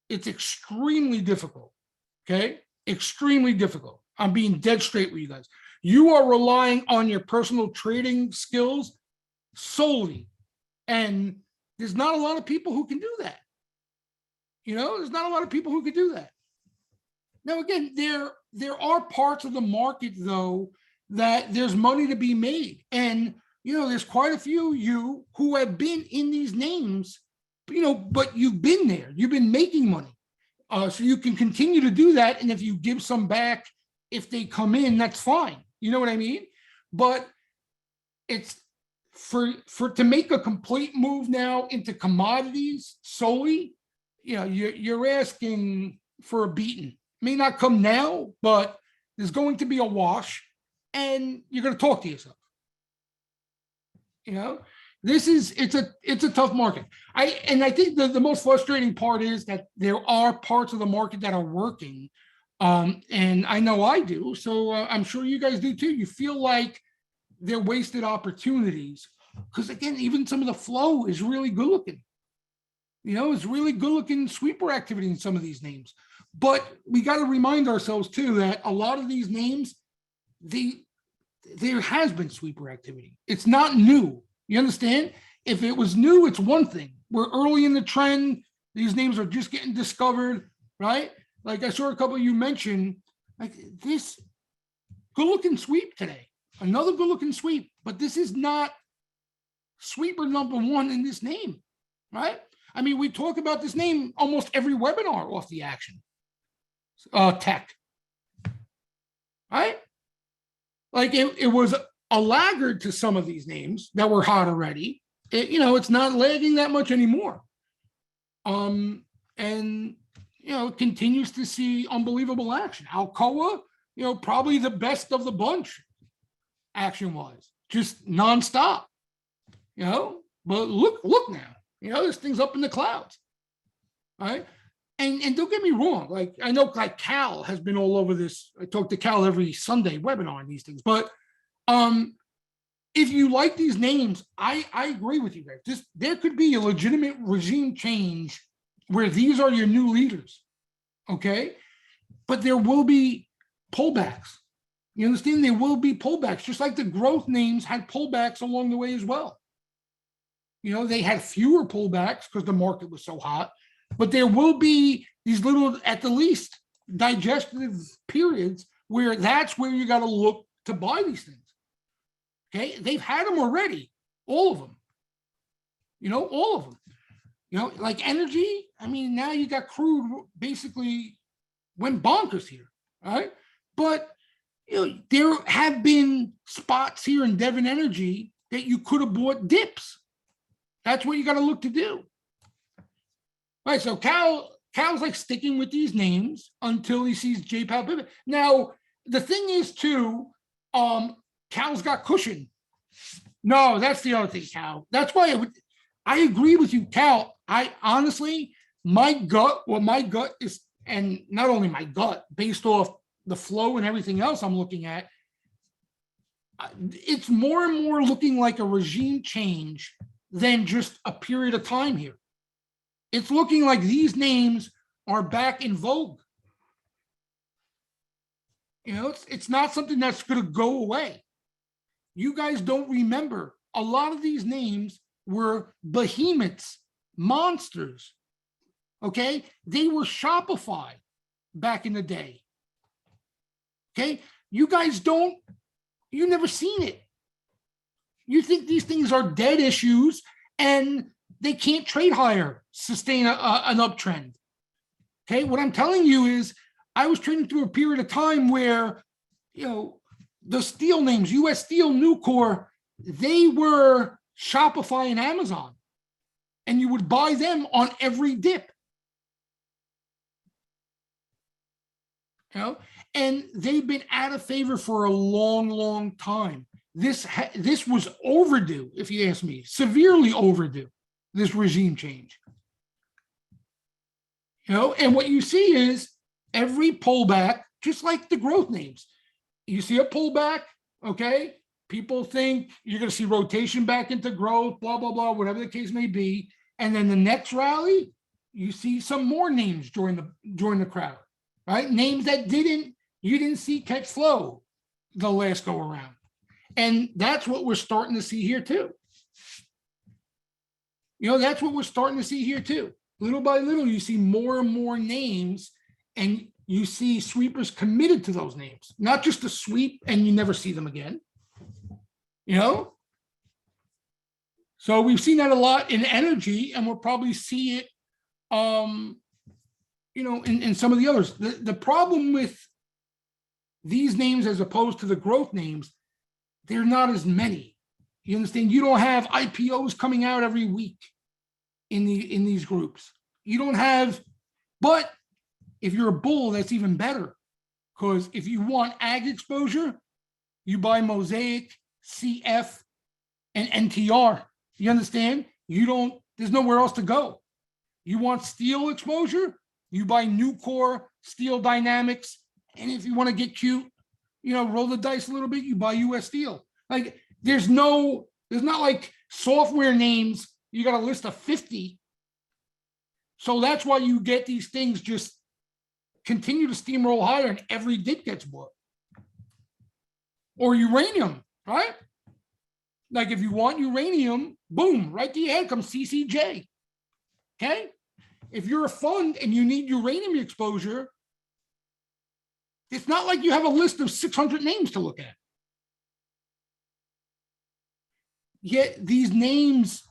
It's extremely difficult, okay? Extremely difficult. I'm being dead straight with you guys. You are relying on your personal trading skills solely. And there's not a lot of people who can do that. There's not a lot of people who can do that. Now, again, there are parts of the market, though, that there's money to be made. And, there's quite a few of you who have been in these names, but you've been there. You've been making money. So you can continue to do that. And if you give some back, if they come in, that's fine. You know what I mean? But it's for to make a complete move now into commodities solely, you're asking for a beating. May not come now, but there's going to be a wash, and you're going to talk to yourself. It's a tough market. I think the most frustrating part is that there are parts of the market that are working, and I know I do. So I'm sure you guys do too. You feel like they're wasted opportunities because, again, even some of the flow is really good looking. It's really good looking sweeper activity in some of these names. But we got to remind ourselves too that a lot of these names, there has been sweeper activity. It's not new. You understand? If it was new, it's one thing. We're early in the trend. These names are just getting discovered, right? Like I saw a couple of you mention, like this good-looking sweep today. Another good-looking sweep, but this is not sweeper number one in this name, right? I mean, we talk about this name almost every webinar off the action. Tech, right? Like it was a laggard to some of these names that were hot already. It's not lagging that much anymore. And it continues to see unbelievable action. Alcoa, probably the best of the bunch, action-wise, just nonstop. But look now, this thing's up in the clouds, right? And don't get me wrong, like I know like Cal has been all over this. I talk to Cal every Sunday webinar on these things, but if you like these names, I agree with you guys. There could be a legitimate regime change where these are your new leaders, okay? But there will be pullbacks. You understand? There will be pullbacks, just like the growth names had pullbacks along the way as well. They had fewer pullbacks because the market was so hot, but there will be these little, at the least, digestive periods where that's where you got to look to buy these things. Okay, they've had them already, all of them. All of them. Like energy. I mean, now you got crude basically went bonkers here. All right. But there have been spots here in Devon Energy that you could have bought dips. That's what you got to look to do. All right. So Cal's like sticking with these names until he sees J-Pal pivot. Now, the thing is too, Cal's got cushion. No, that's the other thing, Cal. That's why I agree with you, Cal. I honestly, my gut is, and not only my gut, based off the flow and everything else I'm looking at, it's more and more looking like a regime change than just a period of time here. It's looking like these names are back in vogue. It's not something that's going to go away. You guys don't remember, a lot of these names were behemoths, monsters. Okay, they were Shopify back in the day. Okay, you guys you never seen it. You think these things are dead issues and they can't trade higher, sustain an uptrend. Okay, what I'm telling you is I was trading through a period of time where, the steel names, US Steel, Nucor, they were Shopify and Amazon, and you would buy them on every dip. And they've been out of favor for a long, long time. This was overdue, if you ask me, severely overdue, this regime change. And what you see is every pullback, just like the growth names, you see a pullback, okay? People think you're going to see rotation back into growth, blah, blah, blah, whatever the case may be. And then the next rally, you see some more names join the crowd, right? Names that you didn't see catch flow the last go around. And that's what we're starting to see here too. That's what we're starting to see here too. Little by little, you see more and more names, and you see sweepers committed to those names, not just a sweep and you never see them again. So we've seen that a lot in energy, and we'll probably see it, in some of the others. The problem with these names as opposed to the growth names, they're not as many. You understand? You don't have IPOs coming out every week in these groups. You don't have, but if you're a bull, that's even better, because if you want ag exposure, you buy Mosaic, CF, and NTR. You understand? There's nowhere else to go. You want steel exposure, you buy Nucor, Steel Dynamics, and if you want to get cute, roll the dice a little bit, you buy US Steel. Like, there's not like software names, you got a list of 50. So that's why you get these things just continue to steamroll higher and every dip gets bought. Or uranium, right? Like, if you want uranium, boom, right to your head comes CCJ. Okay? If you're a fund and you need uranium exposure, it's not like you have a list of 600 names to look at. Yet these names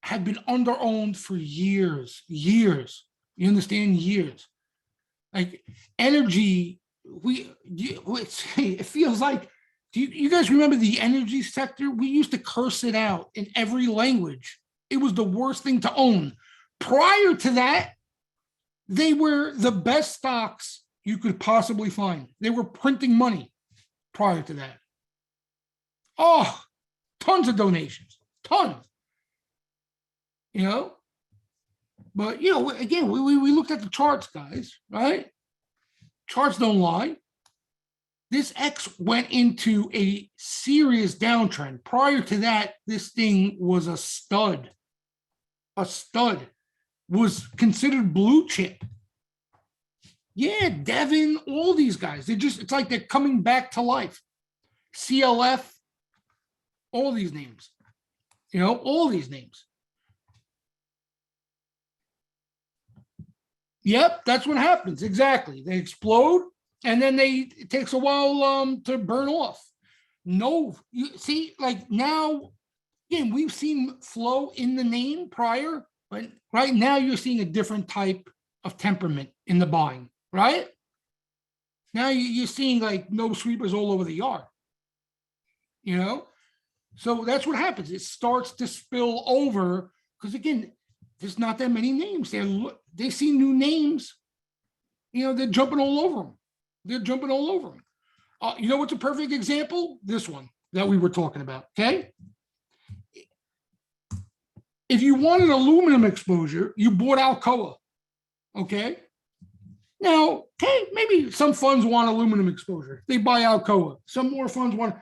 have been under-owned for years. You understand? Years. Like energy, it feels like, do you guys remember the energy sector? We used to curse it out in every language. It was the worst thing to own. Prior to that, they were the best stocks you could possibly find. They were printing money prior to that. Oh, tons of donations, tons. But again, we looked at the charts, guys, right? Charts don't lie. This X went into a serious downtrend. Prior to that, this thing was a stud. A stud. Was considered blue chip. Yeah, Devon, all these guys. It's like they're coming back to life. CLF, all these names. All these names. Yep, that's what happens. Exactly. They explode, and then it takes a while to burn off. No, you see, like now, Again, we've seen flow in the name prior, but right now you're seeing a different type of temperament in the buying, right? Now you're seeing like no sweepers all over the yard, you know? So that's what happens. It starts to spill over because again, there's not that many names. They see new names, they're jumping all over them. They're jumping all over them. You know what's a perfect example? This one that we were talking about. Okay. If you wanted aluminum exposure, you bought Alcoa. Okay. Now, okay, maybe some funds want aluminum exposure. They buy Alcoa. Some more funds want.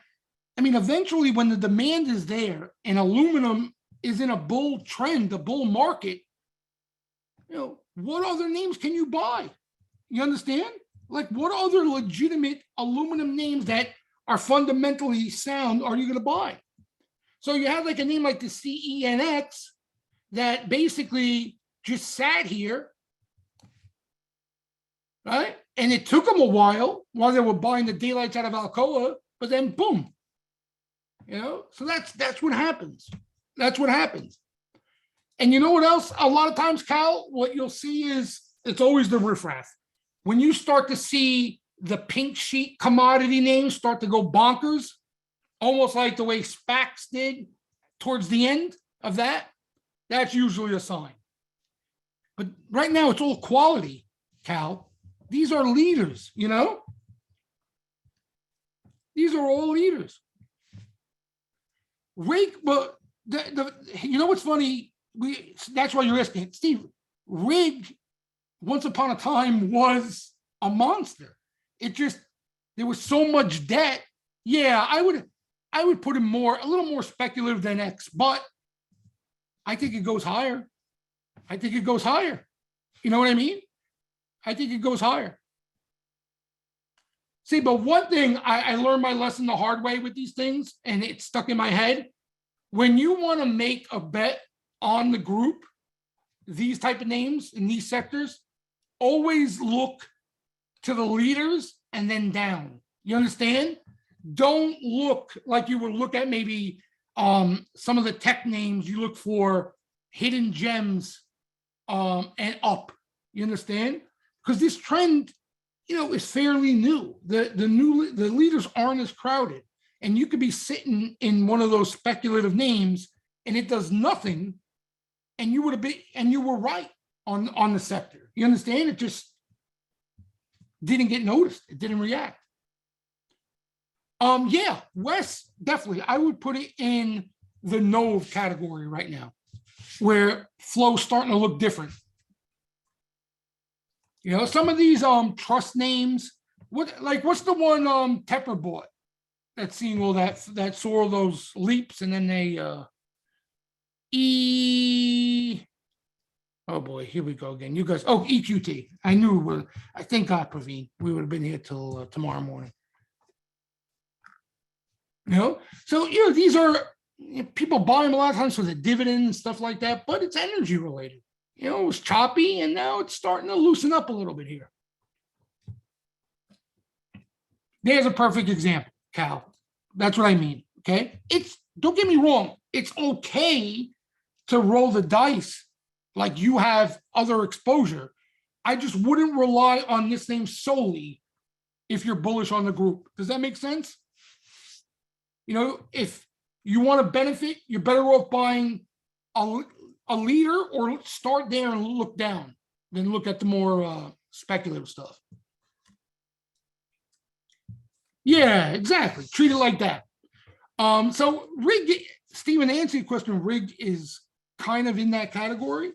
I mean, eventually, when the demand is there and aluminum is in a bull trend, a bull market, what other names can you buy? You understand? Like, what other legitimate aluminum names that are fundamentally sound are you going to buy? So you have like a name like the CENX that basically just sat here, right? And it took them a while they were buying the daylights out of Alcoa, but then boom, So that's what happens. That's what happens. And you know what else? A lot of times, Cal, what you'll see is it's always the riffraff. When you start to see the pink sheet commodity names start to go bonkers, almost like the way SPACs did towards the end of that, that's usually a sign. But right now, it's all quality, Cal. These are leaders, These are all leaders. Rig, but you know what's funny? That's why you're asking, Steve. Rig, once upon a time, was a monster. There was so much debt. Yeah, I would put him a little more speculative than X, but I think it goes higher. I think it goes higher. You know what I mean? I think it goes higher. See, but one thing I learned my lesson the hard way with these things, and it stuck in my head. When you want to make a bet on the group, these type of names in these sectors, always look to the leaders and then down. You understand? Don't look like you would look at maybe some of the tech names. You look for hidden gems and up. You understand? Because this trend, is fairly new. The leaders aren't as crowded, and you could be sitting in one of those speculative names, and it does nothing, and you were right on the sector. You understand? It just didn't get noticed. It didn't react. Yeah, Wes, definitely. I would put it in the Nove category right now, where flow's starting to look different. Some of these trust names. What's the one Tepper bought that's seeing all that saw all those leaps and then they oh boy, here we go again. You guys, EQT. I knew. I thank God, Praveen. We would have been here till tomorrow morning. So these are people buy them a lot of times for the dividend and stuff like that, but it's energy related. It was choppy, and now it's starting to loosen up a little bit here. There's a perfect example, Cal. That's what I mean. Okay, don't get me wrong. It's okay to roll the dice like you have other exposure. I just wouldn't rely on this name solely if you're bullish on the group. Does that make sense? If you want to benefit, you're better off buying a leader or start there and look down, then look at the more speculative stuff. Yeah, exactly. Treat it like that. So Rig, Stephen, answer your question, Rig is kind of in that category,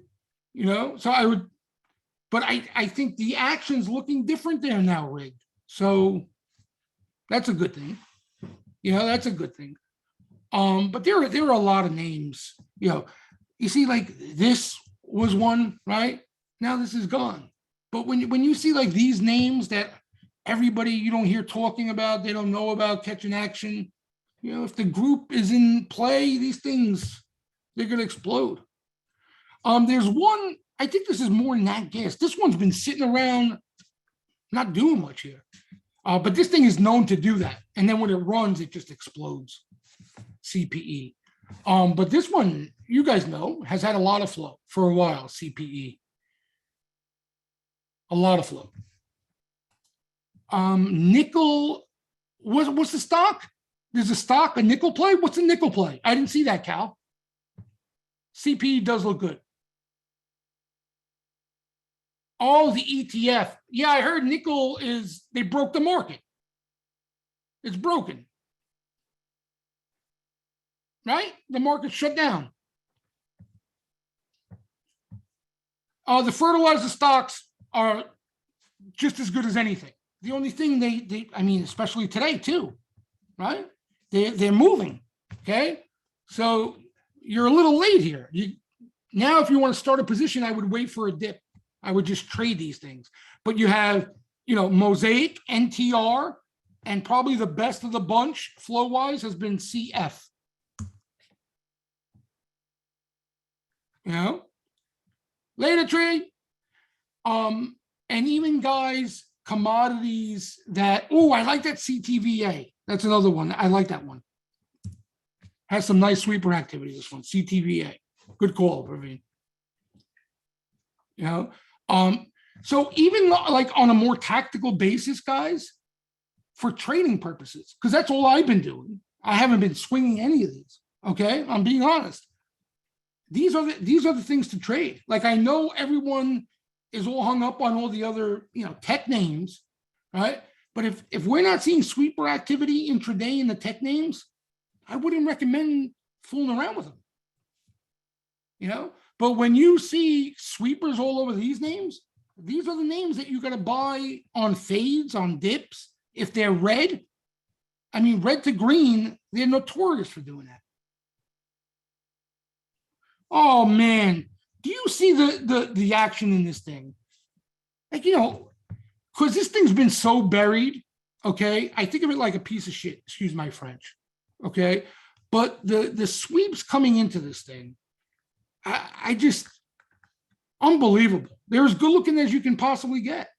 so I would, but I think the action's looking different there now, Rig. So that's a good thing. That's a good thing. But there are a lot of names, you see, like this was one, right? Now this is gone. But when you see like these names that everybody you don't hear talking about, they don't know about catching action, if the group is in play, these things, they're going to explode. There's one, I think this is more nat gas. This one's been sitting around not doing much here. But this thing is known to do that. And then when it runs, it just explodes. CPE. But this one, you guys know, has had a lot of flow for a while, CPE. A lot of flow. Nickel, what's the stock? There's a stock, a nickel play? What's a nickel play? I didn't see that, Cal. CPE does look good. Oh, the ETF. Yeah, I heard nickel they broke the market. It's broken. Right? The market shut down. The fertilizer stocks are just as good as anything. The only thing I mean, especially today too, right? They're moving. Okay. So you're a little late here. Now, if you want to start a position, I would wait for a dip. I would just trade these things. But you have, Mosaic, NTR, and probably the best of the bunch flow wise has been CF. Later trade. And even guys, commodities that, I like that CTVA. That's another one. I like that one. Has some nice sweeper activity, this one, CTVA. Good call, Praveen. So even like on a more tactical basis, guys, for trading purposes, because that's all I've been doing. I haven't been swinging any of these. Okay, I'm being honest. These are the things to trade. Like, I know everyone is all hung up on all the other tech names, right? But if we're not seeing sweeper activity intraday in the tech names, I wouldn't recommend fooling around with them. But when you see sweepers all over these names, these are the names that you're going to buy on fades, on dips. If they're red, I mean, red to green, they're notorious for doing that. Oh man, do you see the action in this thing? Like, because this thing's been so buried. Okay, I think of it like a piece of shit. Excuse my French. Okay, but the sweeps coming into this thing, I just unbelievable. They're as good looking as you can possibly get.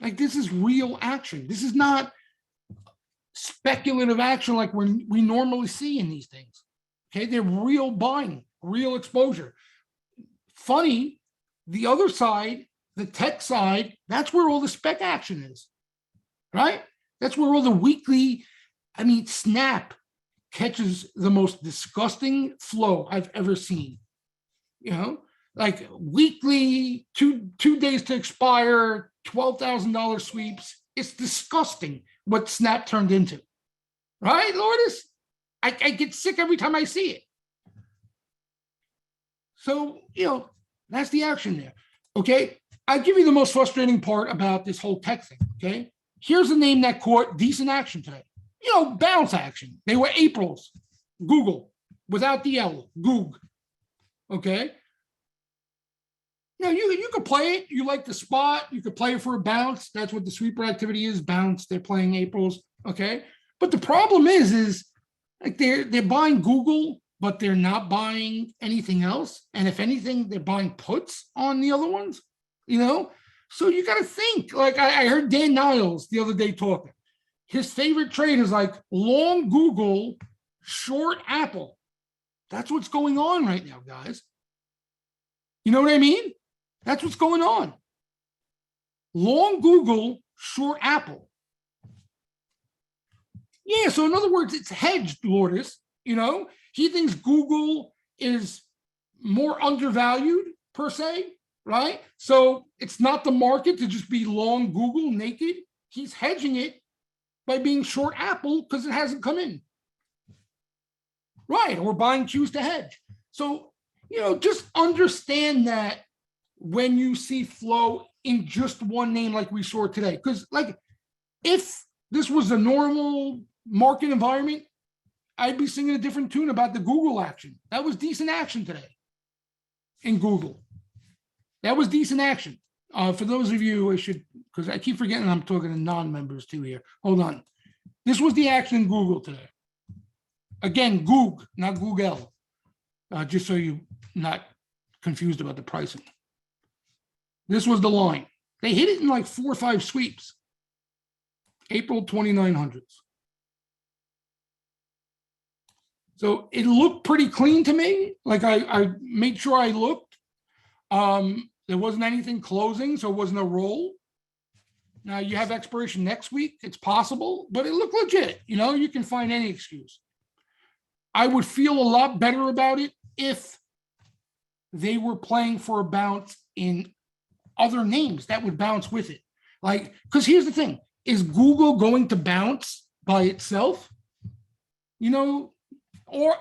Like, this is real action. This is not speculative action like we normally see in these things. Okay, they're real buying, real exposure. Funny, the other side, the tech side, that's where all the spec action is, right? That's where all the weekly, Snap catches the most disgusting flow I've ever seen. Like weekly, two days to expire, $12,000 sweeps. It's disgusting what Snap turned into, right, Lourdes? I get sick every time I see it. So, that's the action there. Okay. I'll give you the most frustrating part about this whole tech thing. Okay. Here's a name that caught decent action today. Bounce action. They were April's. Google, without the L, Goog. Okay. Now, you could play it. You like the spot. You could play it for a bounce. That's what the sweeper activity is, bounce. They're playing April's. Okay. But the problem is like they're buying Google, but they're not buying anything else. And if anything, they're buying puts on the other ones, So you got to think. Like, I heard Dan Niles the other day talking. His favorite trade is like long Google, short Apple. That's what's going on right now, guys. You know what I mean? That's what's going on. Long Google, short Apple. Yeah, so in other words, it's hedged, Lourdes. He thinks Google is more undervalued per se, right? So it's not the market to just be long Google naked. He's hedging it by being short Apple because it hasn't come in. Right, or buying cues to hedge. So, just understand that when you see flow in just one name like we saw today. Because, like, if this was a normal market environment, I'd be singing a different tune about the Google action. That was decent action today in Google. That was decent action. For those of you, because I keep forgetting I'm talking to non-members too here. Hold on. This was the action in Google today. Again, Goog, not Google. Just so you're not confused about the pricing. This was the line. They hit it in like 4 or 5 sweeps. April 2900s. So it looked pretty clean to me. Like I made sure I looked. There wasn't anything closing, so it wasn't a roll. Now you have expiration next week. It's possible, but it looked legit. You can find any excuse. I would feel a lot better about it if they were playing for a bounce in other names that would bounce with it. Like, because here's the thing, is Google going to bounce by itself? Or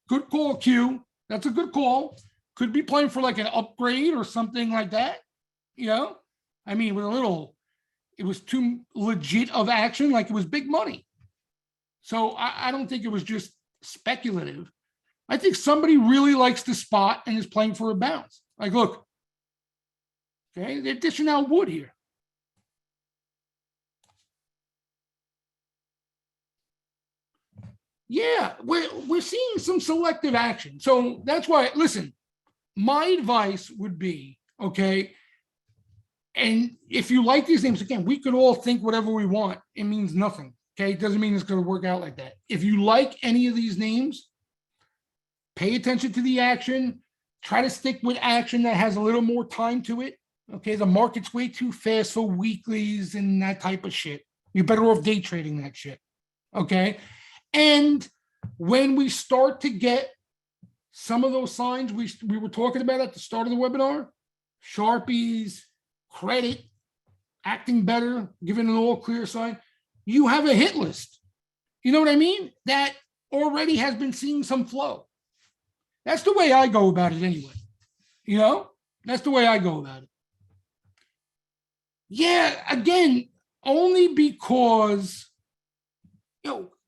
good call, Q. That's a good call. Could be playing for like an upgrade or something like that. I mean, with it was too legit of action, like it was big money. So I don't think it was just speculative. I think somebody really likes the spot and is playing for a bounce. Like, look, okay, they're dishing out wood here. Yeah, we're seeing some selective action. So that's why, listen, my advice would be, okay, and if you like these names, again, we could all think whatever we want. It means nothing. Okay, it doesn't mean it's going to work out like that. If you like any of these names, pay attention to the action. Try to stick with action that has a little more time to it. Okay, the market's way too fast for weeklies and that type of shit. You're better off day trading that shit. Okay. And when we start to get some of those signs we were talking about at the start of the webinar, Sharpies, credit, acting better, giving an all clear sign, you have a hit list. You know what I mean? That already has been seeing some flow. That's the way I go about it anyway. That's the way I go about it. Yeah, again, only because,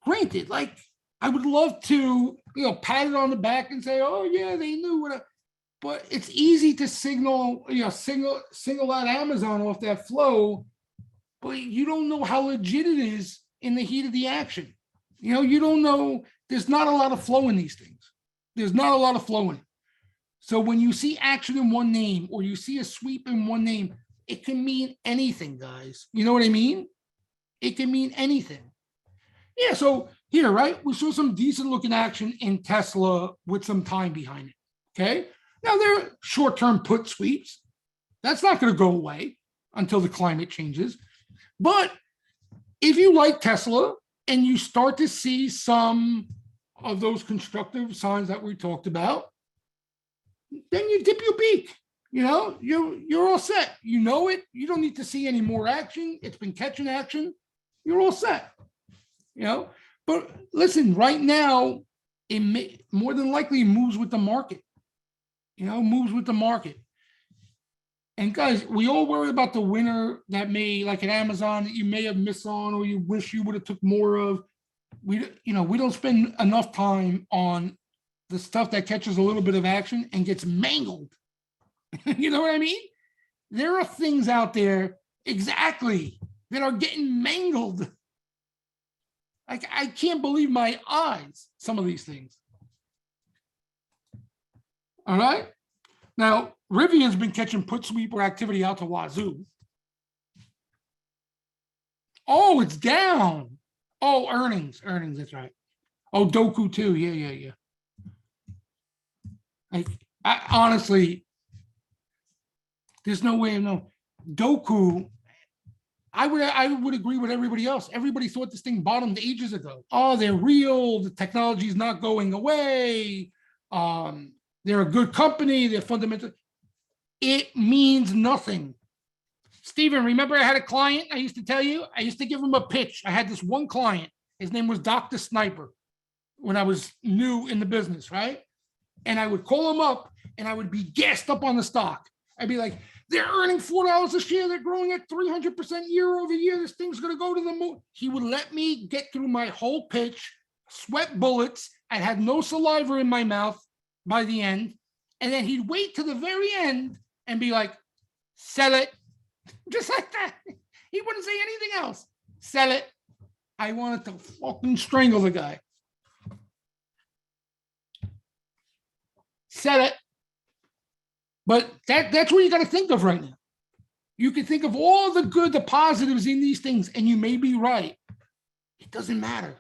granted, like I would love to, pat it on the back and say, oh yeah, they knew what, but it's easy to single out Amazon off that flow, but you don't know how legit it is in the heat of the action. You don't know, there's not a lot of flow in these things. There's not a lot of flow in it. So when you see action in one name or you see a sweep in one name, it can mean anything, guys. You know what I mean? It can mean anything. Yeah, so here, right? We saw some decent looking action in Tesla with some time behind it. Okay. Now they're short-term put sweeps. That's not going to go away until the climate changes. But if you like Tesla and you start to see some of those constructive signs that we talked about, then you dip your beak. You're all set. You know it. You don't need to see any more action. It's been catching action. You're all set. But listen, right now, it may more than likely moves with the market. Moves with the market. And guys, we all worry about the winner that may, like an Amazon, that you may have missed on or you wish you would have took more of. We don't spend enough time on the stuff that catches a little bit of action and gets mangled. You know what I mean? There are things out there exactly that are getting mangled. Like, I can't believe my eyes, some of these things. All right. Now, Rivian's been catching put sweeper activity out to wazoo. Oh, it's down. Oh, earnings, that's right. Oh, Doku too. Yeah. I honestly, there's no way of knowing. Doku, I would agree with everybody else. Everybody thought this thing bottomed ages ago. Oh, they're real. The technology is not going away. They're a good company. They're fundamental. It means nothing. Steven, remember I had a client I used to tell you? I used to give him a pitch. I had this one client. His name was Dr. Sniper when I was new in the business, right? And I would call him up and I would be gassed up on the stock. I'd be like, they're earning $4 a share. They're growing at 300% year over year. This thing's going to go to the moon. He would let me get through my whole pitch, sweat bullets. I had no saliva in my mouth by the end. And then he'd wait to the very end and be like, sell it. Just like that. He wouldn't say anything else. Sell it. I wanted to fucking strangle the guy. Sell it. But that's what you got to think of right now. You can think of all the good, the positives in these things, and you may be right. It doesn't matter.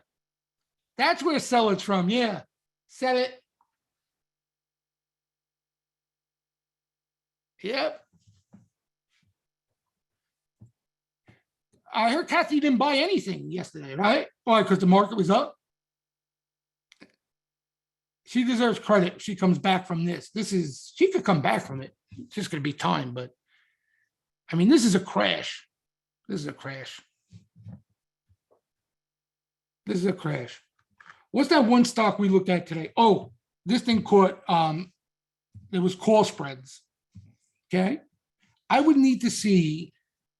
That's where sell it's from. Yeah. Said it. Yep. I heard Kathy didn't buy anything yesterday, right? Why? Because the market was up. She deserves credit. She comes back from this. She could come back from it. It's just going to be time. But I mean, this is a crash. This is a crash. This is a crash. What's that one stock we looked at today? Oh, this thing caught, there was call spreads. Okay. I would need to see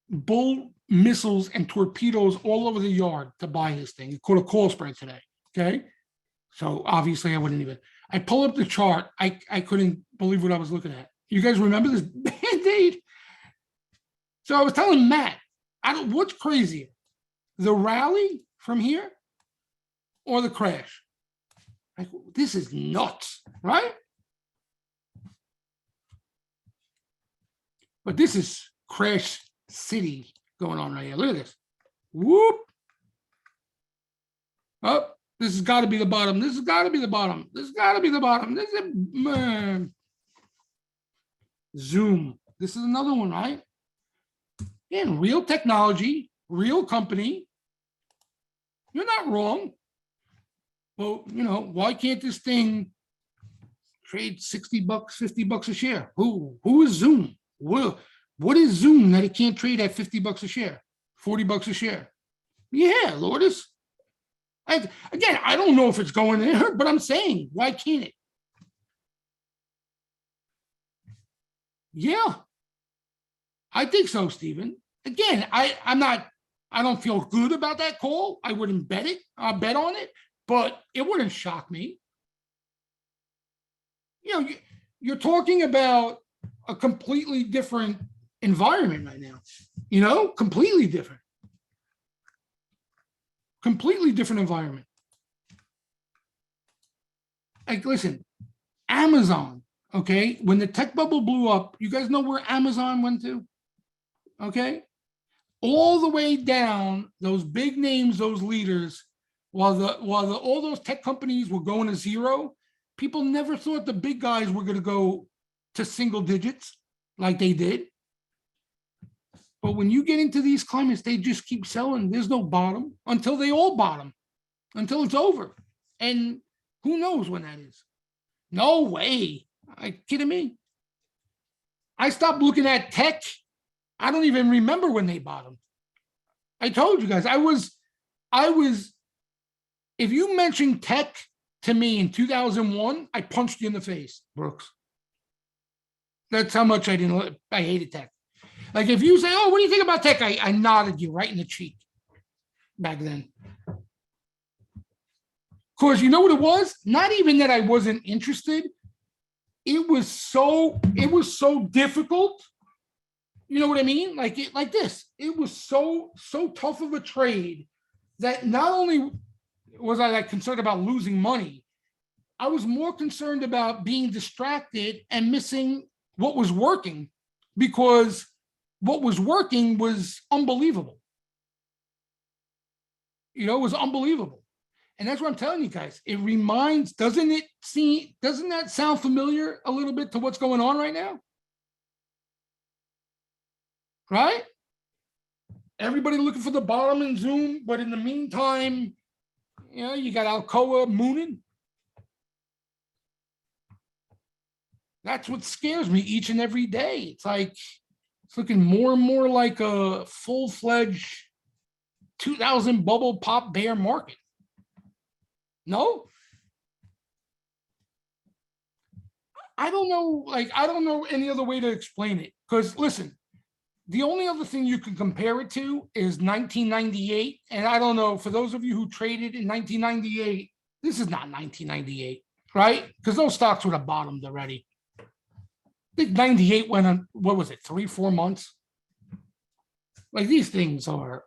bull missiles and torpedoes all over the yard to buy this thing. It caught a call spread today. Okay. So obviously I wouldn't even, I pull up the chart. I couldn't believe what I was looking at. You guys remember this Band-Aid? So I was telling Matt, what's crazier, the rally from here or the crash? Like, this is nuts, right? But this is crash city going on right here. Look at this. Whoop. Oh, this has got to be the bottom. This has got to be the bottom. This has got to be the bottom. This is man. Zoom. This is another one, right? Again, real technology, real company. You're not wrong. Well, you know, why can't this thing trade $60, $50 a share? Who is Zoom? What is Zoom that it can't trade at $50 a share, $40 a share? Yeah, Lourdes. Again, I don't know if it's going there, but I'm saying, why can't it? Yeah, I think so, Stephen. Again, I don't feel good about that call. I wouldn't bet bet on it, but it wouldn't shock me. You know, you're talking about a completely different environment right now, you know, completely different environment. Like, listen, Amazon, okay, when the tech bubble blew up, you guys know where Amazon went to? Okay, all the way down, those big names, those leaders, while all those tech companies were going to zero, people never thought the big guys were going to go to single digits like they did. But when you get into these climates, they just keep selling. There's no bottom until they all bottom, until it's over. And who knows when that is? No way. Are you kidding me? I stopped looking at tech. I don't even remember when they bottomed. I told you guys, I was, if you mentioned tech to me in 2001, I punched you in the face, Brooks. That's how much I hated tech. Like, if you say, oh, what do you think about tech? I nodded you right in the cheek back then. Of course, you know what it was? Not even that I wasn't interested. It was so difficult. You know what I mean? Like this. It was so tough of a trade that not only was I like concerned about losing money, I was more concerned about being distracted and missing what was working, because what was working was unbelievable. You know, it was unbelievable. And that's what I'm telling you guys. It reminds, doesn't that sound familiar a little bit to what's going on right now? Right? Everybody looking for the bottom in Zoom, but in the meantime, you know, you got Alcoa mooning. That's what scares me each and every day. It's like, it's looking more and more like a full-fledged 2000 bubble pop bear market. No? I don't know. Like, I don't know any other way to explain it. Because listen, the only other thing you can compare it to is 1998. And I don't know, for those of you who traded in 1998, this is not 1998, right? Because those stocks would have bottomed already. I think 98 went on, what was it, 3-4 months? Like, these things are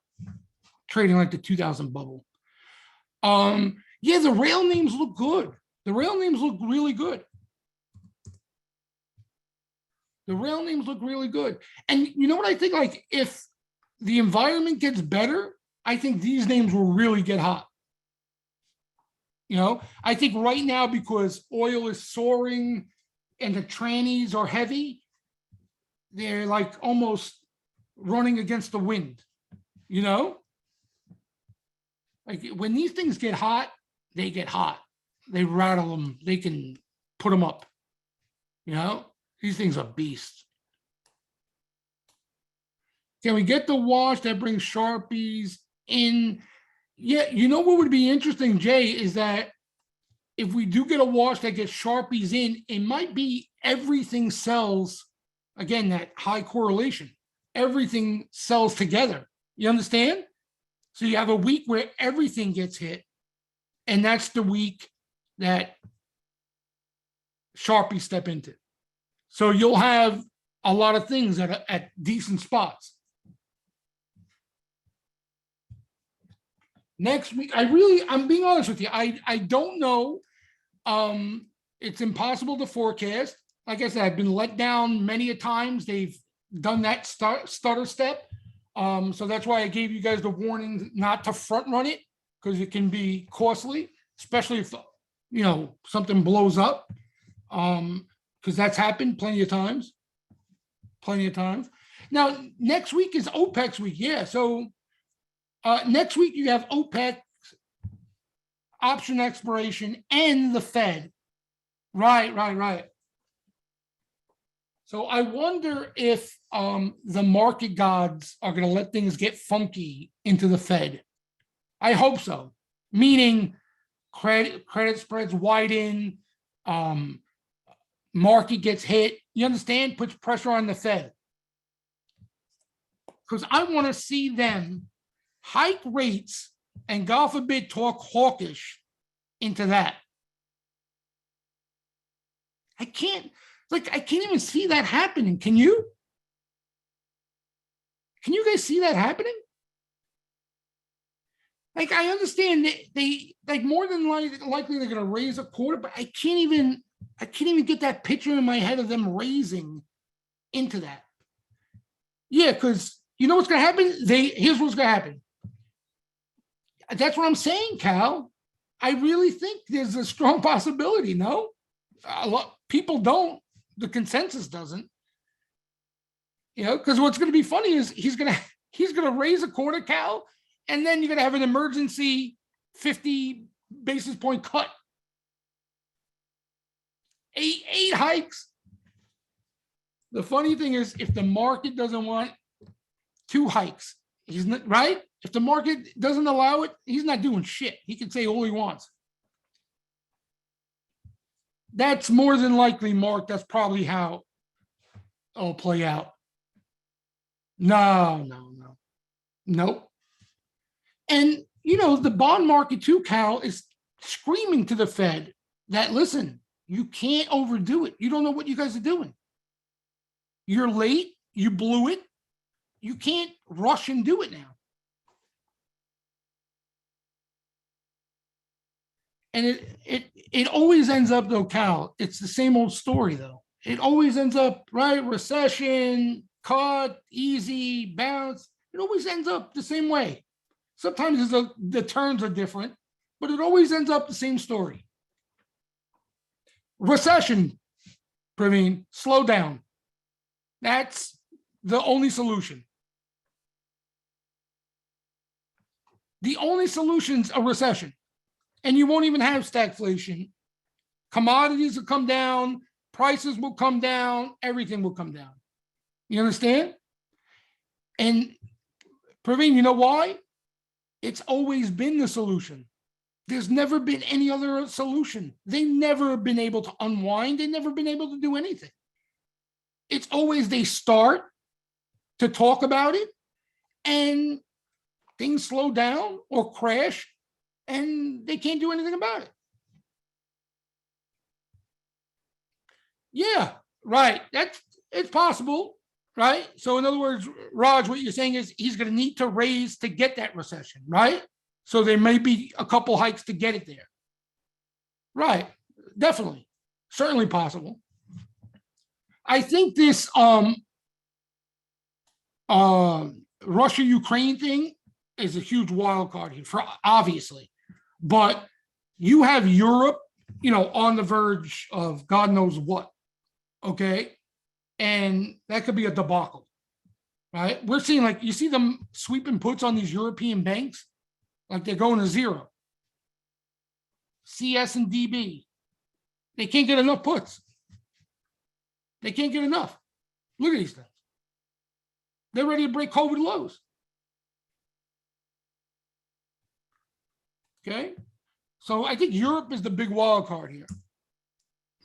trading like the 2000 bubble. Yeah, the rail names look good. The rail names look really good. The rail names look really good. And you know what I think? Like, if the environment gets better, I think these names will really get hot. I think right now, because oil is soaring and the trannies are heavy, they're like almost running against the wind, you know? Like when these things get hot, they get hot. They rattle them. They can put them up. These things are beasts. Can we get the wash that brings Sharpies in? Yeah, what would be interesting, Jay, is that if we do get a wash that gets Sharpies in, it might be everything sells, again, that high correlation. Everything sells together. You understand? So you have a week where everything gets hit, and that's the week that Sharpies step into. So you'll have a lot of things at decent spots. Next week, I'm being honest with you. I don't know. It's impossible to forecast. Like I said, I've been let down many a times. They've done that stutter step. So that's why I gave you guys the warning not to front run it, because it can be costly, especially if something blows up. Because that's happened plenty of times. Now, next week is OPEC's week. Yeah. So next week you have OPEC option expiration and the Fed. Right. So I wonder if the market gods are going to let things get funky into the Fed. I hope so. Meaning credit spreads widen, market gets hit. You understand? Puts pressure on the Fed. Because I want to see them hike rates and, God forbid, talk hawkish into that. I can't even see that happening. Can you? Can you guys see that happening? Like, I understand they like more than likely they're going to raise a quarter, but I can't even get that picture in my head of them raising into that. Yeah, because you know what's going to happen? Here's what's going to happen. That's what I'm saying, Cal. I really think there's a strong possibility. No, a lot people don't. The consensus doesn't. Because what's going to be funny is he's going to raise a quarter, Cal, and then you're going to have an emergency 50 basis point cut. Eight hikes. The funny thing is, if the market doesn't want 2 hikes, he's not right. If the market doesn't allow it, he's not doing shit. He can say all he wants. That's more than likely, Mark. That's probably how it'll play out. No. Nope. And, the bond market too, Cal, is screaming to the Fed that, listen, you can't overdo it. You don't know what you guys are doing. You're late. You blew it. You can't rush and do it now. And it always ends up, though, Cal, it's the same old story, though. It always ends up, right? Recession, cut, easy, bounce. It always ends up the same way. Sometimes the turns are different, but it always ends up the same story. Recession, Praveen, slow down. That's the only solution. The only solution's a recession. And you won't even have stagflation. Commodities will come down, prices will come down, everything will come down. You understand? And Praveen, you know why? It's always been the solution. There's never been any other solution. They've never been able to unwind. They've never been able to do anything. It's always they start to talk about it and things slow down or crash and they can't do anything about it. Yeah, right. It's possible, right? So in other words, Raj, what you're saying is he's going to need to raise to get that recession, right? So there may be a couple hikes to get it there. Right. Definitely. Certainly possible. I think this Russia-Ukraine thing is a huge wild card here, obviously. But You have Europe, on the verge of God knows what. Okay. And that could be a debacle, right? We're seeing, like, you see them sweeping puts on these European banks, like they're going to zero. CS and DB, they can't get enough puts. They can't get enough. Look at these things. They're ready to break COVID lows. Okay. So I think Europe is the big wild card here.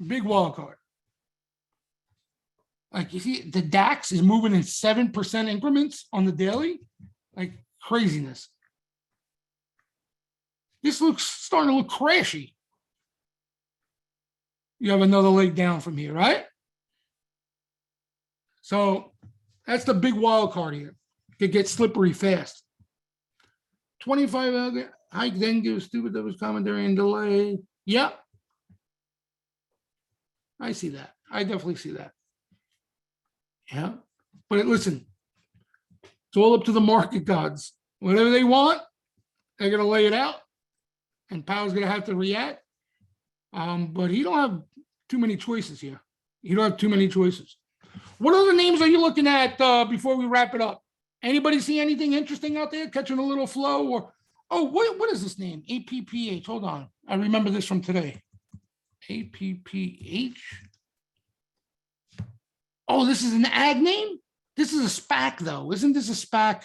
Big wild card. Like, you see, the DAX is moving in 7% increments on the daily. Like, craziness. This looks starting to look crashy. You have another leg down from here, right? So that's the big wild card here. It could get slippery fast. 25 hike, then gives stupid doubles commentary and delay. Yep. I see that. I definitely see that. Yeah. But listen, it's all up to the market gods. Whatever they want, they're going to lay it out. And Powell's going to have to react. But he don't have too many choices here. You don't have too many choices. What other names are you looking at before we wrap it up? Anybody see anything interesting out there? Catching a little flow? Or what is this name? APPH. Hold on. I remember this from today. APPH. Oh, this is an ag name? This is a SPAC, though. Isn't this a SPAC?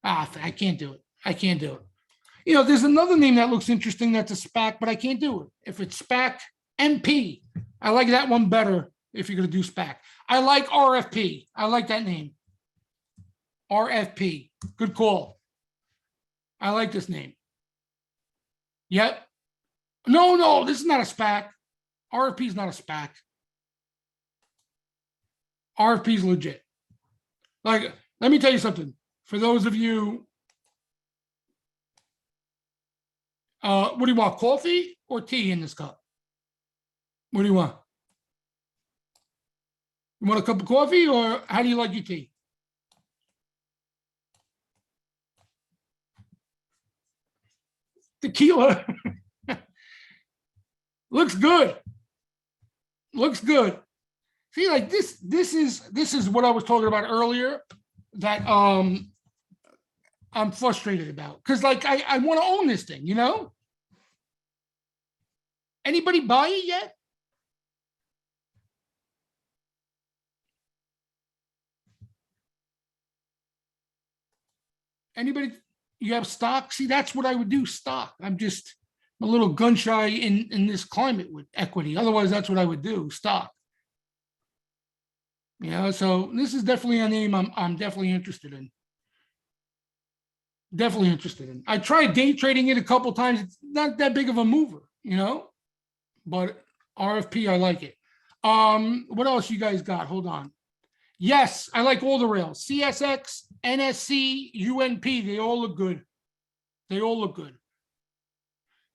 I can't do it. I can't do it. There's another name that looks interesting that's a SPAC, but I can't do it. If it's SPAC, MP. I like that one better if you're going to do SPAC. I like RFP. I like that name. RFP. Good call. I like this name. Yep. No, this is not a SPAC. RFP is not a SPAC. RFP is legit. Like, let me tell you something. For those of you, what do you want? Coffee or tea in this cup? What do you want? You want a cup of coffee, or how do you like your tea? Tequila. Looks good. Looks good. See, like this is what I was talking about earlier that I'm frustrated about. Because, like, I want to own this thing, Anybody buy it yet? Anybody? You have stock? See, that's what I would do, stock. I'm just a little gun shy in this climate with equity. Otherwise, that's what I would do, stock. So this is definitely a name I'm definitely interested in. Definitely interested in. I tried day trading it a couple times. It's not that big of a mover, but RFP, I like it. What else you guys got? Hold on. Yes, I like all the rails. CSX, NSC, UNP, they all look good. They all look good.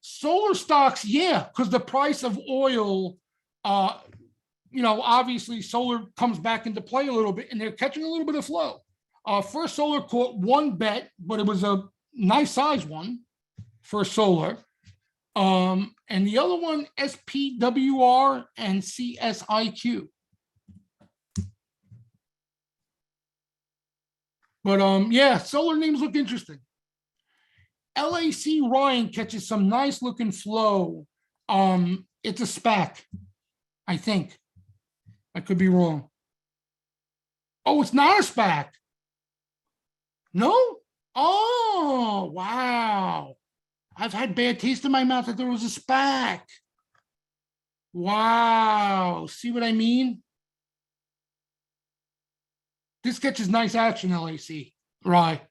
Solar stocks, yeah, because the price of oil, obviously solar comes back into play a little bit, and they're catching a little bit of flow. First Solar caught one bet, but it was a nice size one for Solar. And the other one, SPWR and CSIQ. But yeah, Solar names look interesting. LAC Ryan catches some nice looking flow. It's a SPAC, I think. I could be wrong. Oh, it's not a SPAC. No? Oh, wow. I've had bad taste in my mouth that there was a SPAC. Wow. See what I mean? This catches nice action, LAC. Right.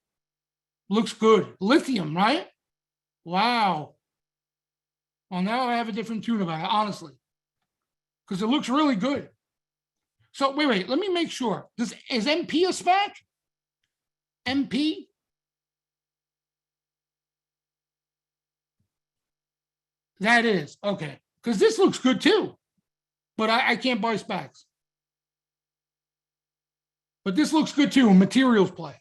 Looks good. Lithium, right? Wow. Well, now I have a different tune about it, honestly. Because it looks really good. So, wait. Let me make sure. Is MP a SPAC? MP? That is. Okay. Because this looks good too. But I can't buy SPACs. But this looks good too. Materials play.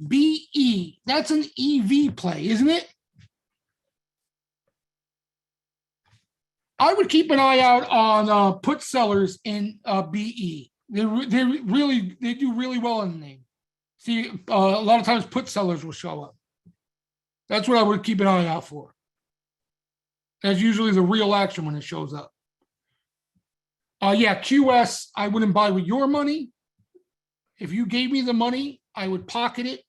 BE. That's an EV play, isn't it? I would keep an eye out on put sellers in BE. They do really well in the name. See, a lot of times put sellers will show up. That's what I would keep an eye out for. That's usually the real action when it shows up. Yeah, QS, I wouldn't buy with your money. If you gave me the money, I would pocket it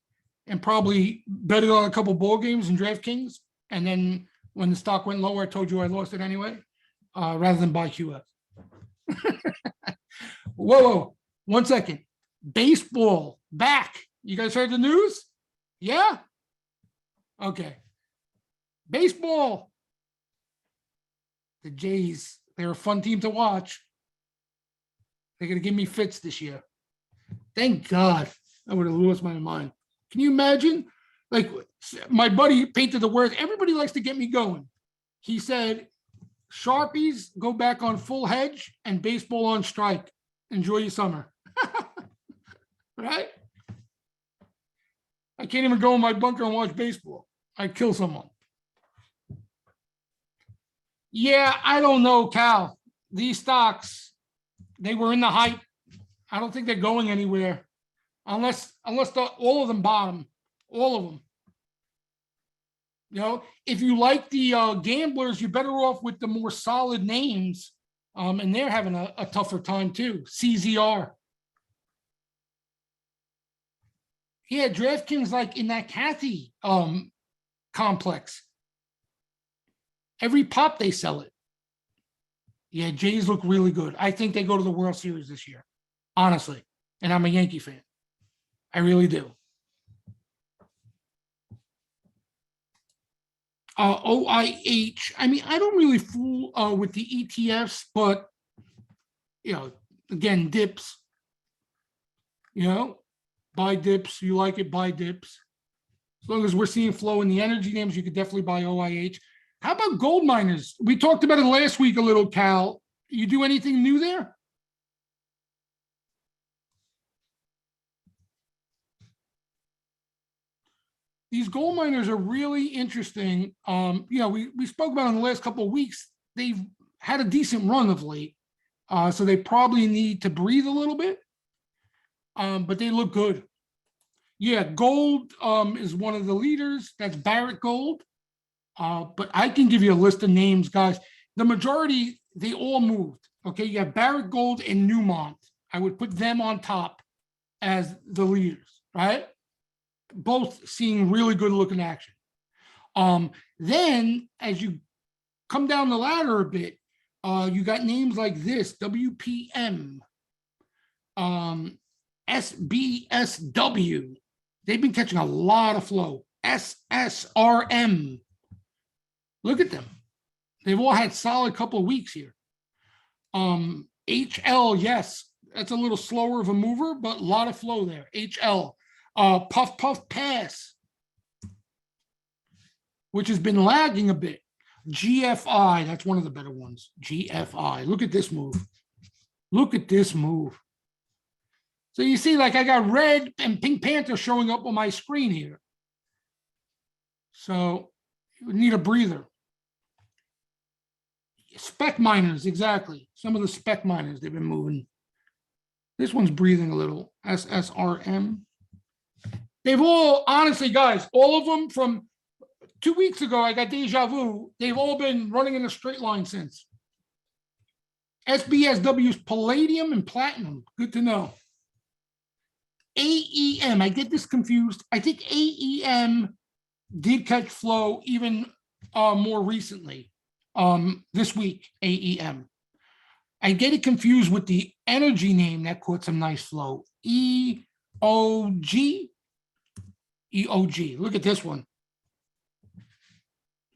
and probably bet it on a couple ball games in DraftKings. And then when the stock went lower, I told you I lost it anyway, rather than buy QS. Whoa, 1 second. Baseball back. You guys heard the news? Yeah? Okay. Baseball. The Jays, they're a fun team to watch. They're going to give me fits this year. Thank God. I would have lost my mind. Can you imagine? Like, my buddy painted the words. Everybody likes to get me going. He said, Sharpies go back on full hedge and baseball on strike. Enjoy your summer. Right? I can't even go in my bunker and watch baseball. I'd kill someone. Yeah, I don't know, Cal. These stocks, they were in the hype. I don't think they're going anywhere unless all of them bottom, all of them. You know, if you like the gamblers, you're better off with the more solid names, and they're having a tougher time too. CZR. Yeah, DraftKings like in that Kathy complex. Every pop they sell it. Yeah, Jays look really good. I think they go to the World Series this year, honestly. And I'm a Yankee fan. I really do. OIH. I mean, I don't really fool with the ETFs, but, you know, again, dips. You know, buy dips. You like it, buy dips. As long as we're seeing flow in the energy names, you could definitely buy OIH. How about gold miners? We talked about it last week a little, Cal. You do anything new there? These gold miners are really interesting. You know, we spoke about in the last couple of weeks. They've had a decent run of late, so they probably need to breathe a little bit, but they look good. Yeah, gold is one of the leaders. That's Barrett Gold. But I can give you a list of names, guys. The majority, they all moved. Okay, you have Barrett Gold and Newmont. I would put them on top as the leaders, right? Both seeing really good looking action. Then as you come down the ladder a bit, you got names like this: WPM, SBSW. They've been catching a lot of flow. SSRM. Look at them. They've all had solid couple of weeks here. HL, yes, that's a little slower of a mover, but a lot of flow there. HL. Puff Puff Pass, which has been lagging a bit. GFI, that's one of the better ones. GFI. Look at this move. Look at this move. So you see, like I got red and Pink Panther showing up on my screen here. So you need a breather. Spec miners, exactly. Some of the spec miners, they've been moving. This one's breathing a little. SSRM. They've all, honestly, guys, all of them from 2 weeks ago, I got deja vu. They've all been running in a straight line since. SBSW's palladium and platinum. Good to know. AEM, I get this confused. I think AEM did catch flow even more recently. This week, AEM. I get it confused with the energy name that caught some nice flow. EOG. EOG. Look at this one.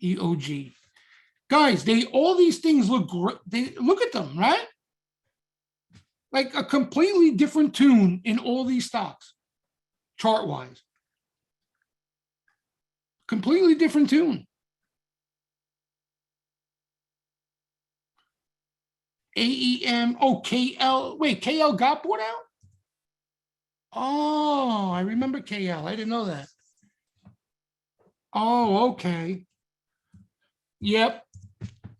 EOG. Guys, all these things look great. They look at them, right? Like a completely different tune in all these stocks, chart-wise. Completely different tune. AEM, oh, KL. Wait, KL got bought out? Oh, I remember KL. I didn't know that. Oh, okay. Yep.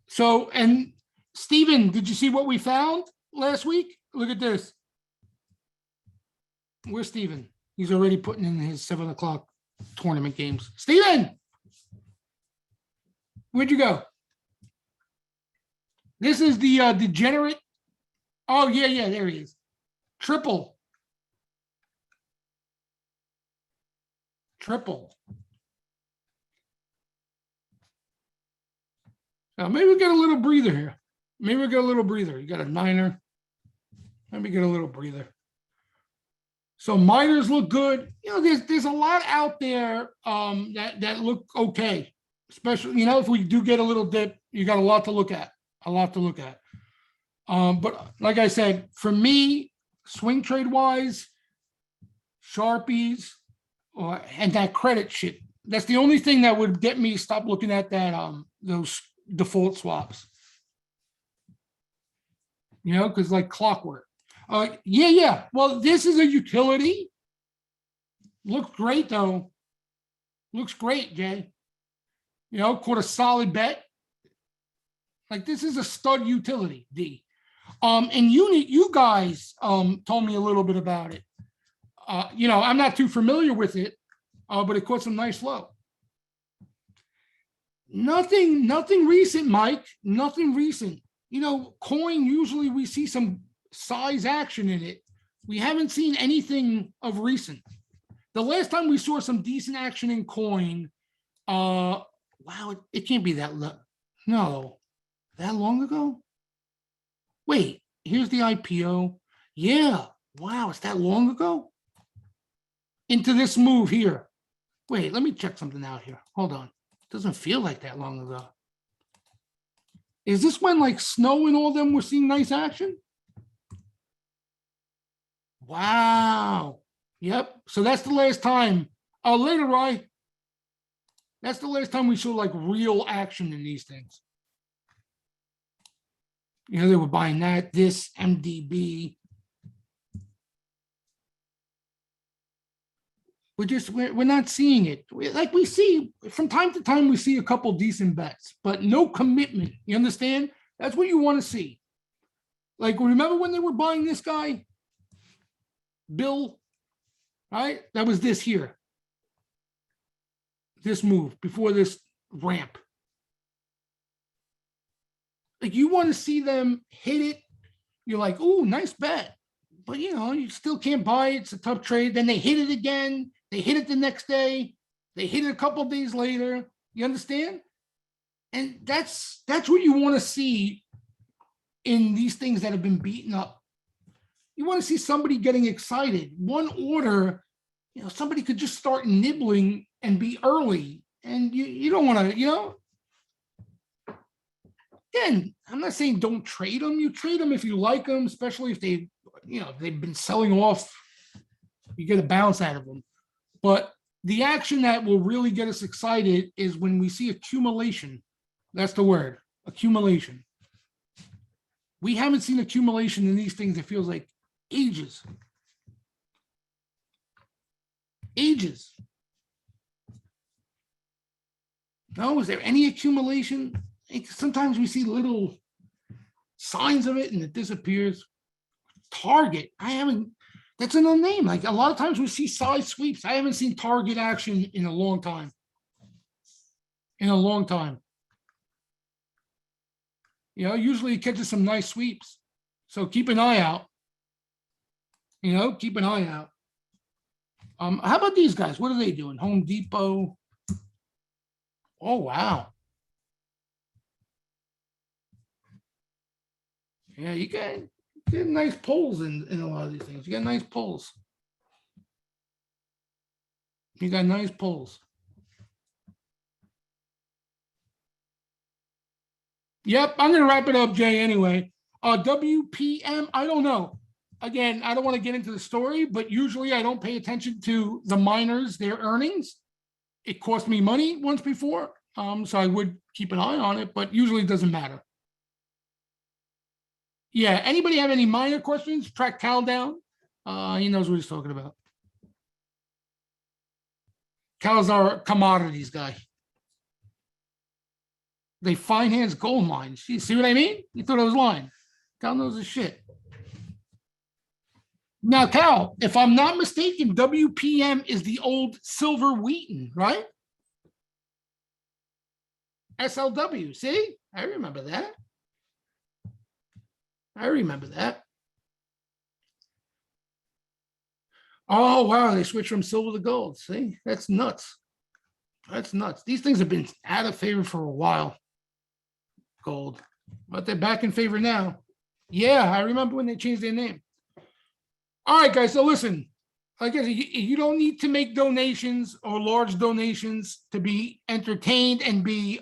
So, and Steven, did you see what we found last week? Look at this. Where's Steven? He's already putting in his 7 o'clock tournament games. Steven! Where'd you go? This is the degenerate. Oh, yeah, there he is. Triple. Now, maybe we get a little breather here. Maybe we get a little breather. You got a niner. Maybe get a little breather. So minors look good. You know, there's a lot out there that look okay. Especially, you know, if we do get a little dip, you got a lot to look at. But like I said, for me, swing trade wise, Sharpies, and that credit shit. That's the only thing that would get me to stop looking at that those default swaps. You know, because like clockwork. Yeah. Well, this is a utility. Looks great though. Looks great, Jay. You know, caught a solid bet. Like this is a stud utility, D. And you guys told me a little bit about it. You know, I'm not too familiar with it, but it caught some nice flow. Nothing recent, Mike. Nothing recent. You know, coin, usually we see some size action in it. We haven't seen anything of recent. The last time we saw some decent action in coin, wow, it can't be that low. No, that long ago? Wait, here's the IPO. Yeah, wow, it's that long ago? Into this move here. Wait, let me check something out here. Hold on. Doesn't feel like that long ago. Is this when like Snow and all them were seeing nice action? Wow. Yep. So that's the last time. Later, Rye. That's the last time we saw like real action in these things. You know, they were buying that, this MDB. We're not seeing it. Like we see from time to time, we see a couple decent bets, but no commitment. You understand? That's what you want to see. Like, remember when they were buying this guy, Bill, right? That was this here. This move before this ramp. Like you want to see them hit it. You're like, oh, nice bet. But you know, you still can't buy it. It's a tough trade. Then they hit it again. They hit it the next day. They hit it a couple of days later. You understand? And that's what you want to see in these things that have been beaten up. You want to see somebody getting excited. One order, you know, somebody could just start nibbling and be early. And you don't want to, you know. Again, I'm not saying don't trade them. You trade them if you like them, especially if they, you know, they've been selling off. You get a bounce out of them. But the action that will really get us excited is when we see accumulation. That's the word, accumulation. We haven't seen accumulation in these things. It feels like ages. Ages. No, is there any accumulation? Sometimes we see little signs of it and it disappears. Target, I haven't, that's a no name. Like a lot of times we see size sweeps. I haven't seen target action in a long time. In a long time. You know, usually it catches some nice sweeps. So keep an eye out. You know, keep an eye out. How about these guys? What are they doing? Home Depot. Oh, wow. Yeah, you get nice pulls in a lot of these things. You got nice pulls. You got nice pulls. Yep, I'm going to wrap it up, Jay, anyway. WPM, I don't know. Again, I don't want to get into the story, but usually I don't pay attention to the miners, their earnings. It cost me money once before, so I would keep an eye on it, but usually it doesn't matter. Yeah, anybody have any minor questions? Track Cal down. He knows what he's talking about. Cal's our commodities guy. They finance gold mines. You see what I mean? You thought I was lying. Cal knows his shit. Now, Cal, if I'm not mistaken, WPM is the old Silver Wheaton, right? SLW. See? I remember that. I remember that. Oh, wow. They switched from silver to gold. See? That's nuts. That's nuts. These things have been out of favor for a while. Gold. But they're back in favor now. Yeah, I remember when they changed their name. All right, guys. So listen, like I said, you don't need to make donations or large donations to be entertained and be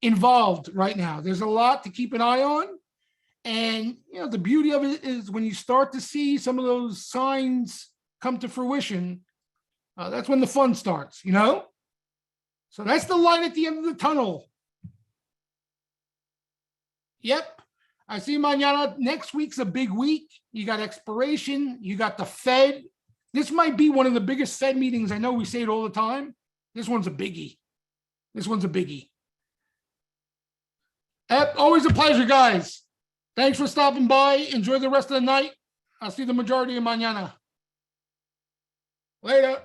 involved right now. There's a lot to keep an eye on. And, you know, the beauty of it is when you start to see some of those signs come to fruition, that's when the fun starts, you know? So that's the light at the end of the tunnel. Yep. I see mañana. Next week's a big week. You got expiration. You got the Fed. This might be one of the biggest Fed meetings. I know we say it all the time. This one's a biggie. This one's a biggie. Always a pleasure, guys. Thanks for stopping by. Enjoy the rest of the night. I'll see the majority of mañana. Later.